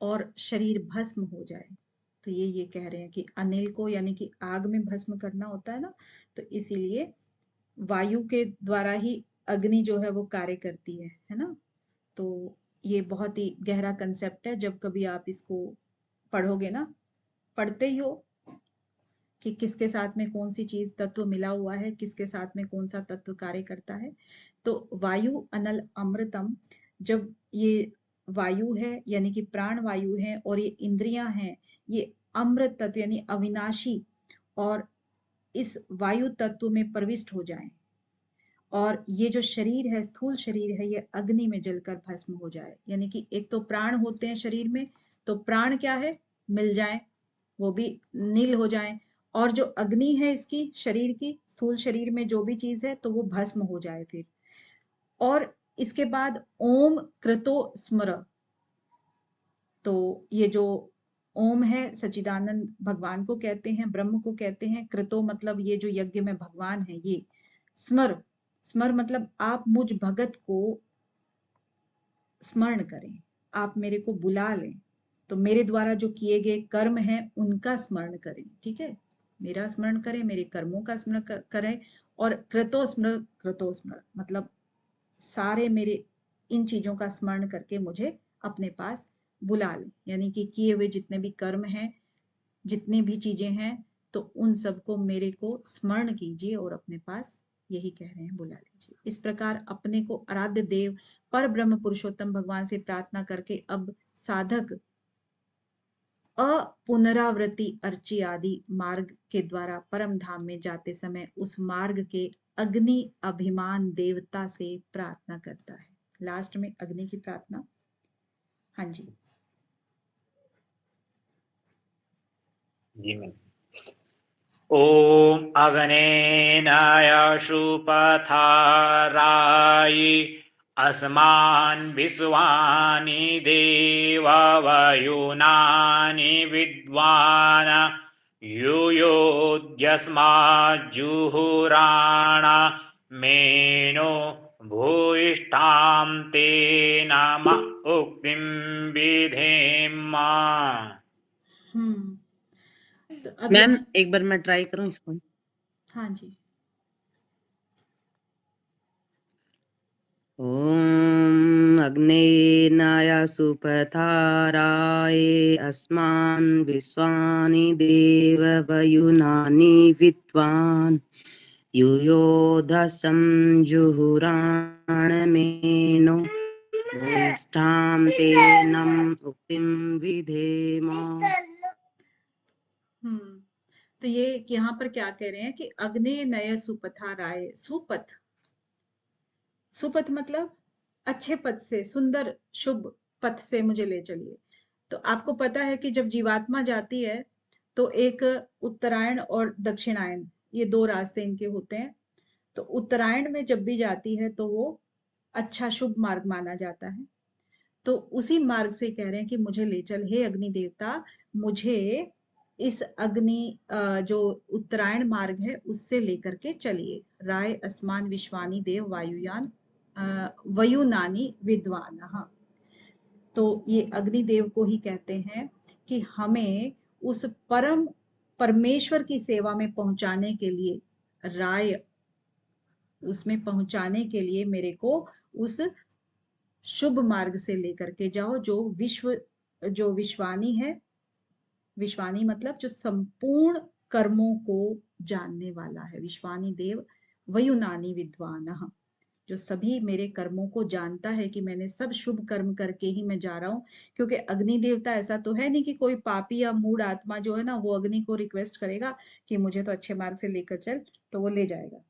और शरीर भस्म हो जाए। तो ये कह रहे हैं कि अनिल को यानी कि आग में भस्म करना होता है ना, तो इसीलिए वायु के द्वारा ही अग्नि जो है वो कार्य करती है ना। तो ये बहुत ही गहरा कंसेप्ट है। जब कभी आप इसको पढ़ोगे ना, पढ़ते ही हो कि किसके साथ में कौन सी चीज तत्व मिला हुआ है, किसके साथ में कौन सा तत्व कार्य करता है। तो वायु अनल अमृतम, जब ये वायु है यानी कि प्राण वायु है और ये इंद्रियां हैं, ये अमृत तत्व यानी अविनाशी, और इस वायु तत्व में प्रविष्ट हो जाएं और ये जो शरीर है, स्थूल शरीर है, ये अग्नि में जलकर भस्म हो जाए। यानी कि एक तो प्राण होते हैं शरीर में, तो प्राण क्या है? मिल जाए, वो भी नील हो जाए, और जो अग्नि है इसकी शरीर की, स्थूल शरीर में जो भी चीज है तो वो भस्म हो जाए फिर। और इसके बाद ओम कृतो स्मर, तो ये जो ओम है सच्चिदानंद भगवान को कहते हैं, ब्रह्म को कहते हैं। कृतो मतलब ये जो यज्ञ में भगवान है ये। स्मर, स्मर मतलब आप मुझ भगत को स्मरण करें, आप मेरे को बुला लें, तो मेरे द्वारा जो किए गए कर्म हैं उनका स्मरण करें, ठीक है। मेरा स्मरण करें, मेरे कर्मों का स्मरण करें। और कृतो स्मर मतलब सारे मेरे इन चीजों का स्मरण करके मुझे अपने पास बुला लें, यानी कि किए हुए जितने भी कर्म हैं, जितनी भी चीजें हैं, तो उन सबको मेरे को स्मरण कीजिए और अपने पास, यही कह रहे हैं, बुला लीजिए। इस प्रकार अपने को आराध्य देव पर ब्रह्म पुरुषोत्तम भगवान से प्रार्थना करके अब साधक अपुनरावृत्ति अर्ची आदि मार्ग के द्वारा परम धाम में जाते समय उस मार्ग के अग्नि अभिमान देवता से प्रार्थना करता है। लास्ट में अग्नि की प्रार्थना। हाँ जी जी मैम। ॐ अग्नेनाय शुपथाराय अस्मान् विश्वानि देववयुनानि विद्वान् यूयोऽद्यस्माज्जुहुराण मेनो भूयिष्ठां ते नम उक्तिं विधेम। तो अब मैम यहाँ, एक बार मैं ट्राई करूं इसको। हाँ जी। ॐ अग्नेनाय सुपथाराय अस्मान् विश्वानि देववयुनानि विद्वान् यूयोधसं जुहुराणमेनो भूयिष्ठां तेनम् उक्तिं विधेम। तो ये यहाँ पर क्या कह रहे हैं कि अग्ने नय सुपथाराय। सुपथ, सुपथ मतलब अच्छे पथ से, सुंदर शुभ पथ से मुझे ले चलिए। तो आपको पता है कि जब जीवात्मा जाती है तो एक उत्तरायण और दक्षिणायन, ये दो रास्ते इनके होते हैं। तो उत्तरायण में जब भी जाती है तो वो अच्छा शुभ मार्ग माना जाता है। तो उसी मार्ग से कह रहे हैं कि मुझे ले चल हे अग्नि देवता, मुझे इस अग्नि जो उत्तरायण मार्ग है उससे लेकर के चलिए। राय अस्मान विश्वानी देव वायुयान वयुनानी विद्वान। तो ये अग्निदेव को ही कहते हैं कि हमें उस परम परमेश्वर की सेवा में पहुंचाने के लिए, राय उसमें पहुंचाने के लिए मेरे को उस शुभ मार्ग से लेकर के जाओ जो विश्वानी है। विश्वानी मतलब जो संपूर्ण कर्मों को जानने वाला है। विश्वानी देव वयुनानी विद्वानः, जो सभी मेरे कर्मों को जानता है कि मैंने सब शुभ कर्म करके ही मैं जा रहा हूँ। क्योंकि अग्नि देवता ऐसा तो है नहीं कि कोई पापी या मूढ़ आत्मा जो है ना वो अग्नि को रिक्वेस्ट करेगा कि मुझे तो अच्छे मार्ग से लेकर चल, तो वो ले जाएगा।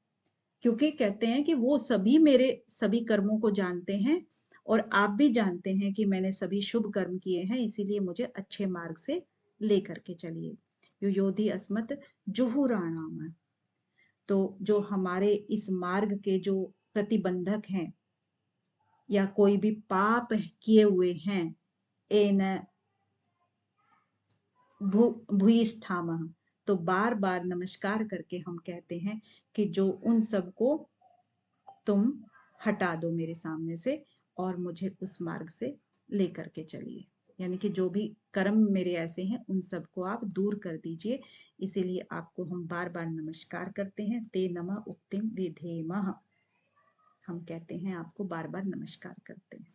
क्योंकि कहते हैं कि वो सभी मेरे सभी कर्मों को जानते हैं और आप भी जानते हैं कि मैंने सभी शुभ कर्म किए हैं, इसीलिए मुझे अच्छे मार्ग से लेकर के चलिए। योधि अस्मत् जुहुराणाम। तो जो हमारे इस मार्ग के जो प्रतिबंधक हैं या कोई भी पाप किए हुए हैं, एन भूयिष्ठामः, तो बार बार नमस्कार करके हम कहते हैं कि जो उन सब को तुम हटा दो मेरे सामने से और मुझे उस मार्ग से लेकर के चलिए। यानी कि जो भी कर्म मेरे ऐसे हैं उन सबको आप दूर कर दीजिए। इसीलिए आपको हम बार बार नमस्कार करते हैं। ते नमः उक्तिम विधेमः, हम कहते हैं आपको बार बार नमस्कार करते हैं।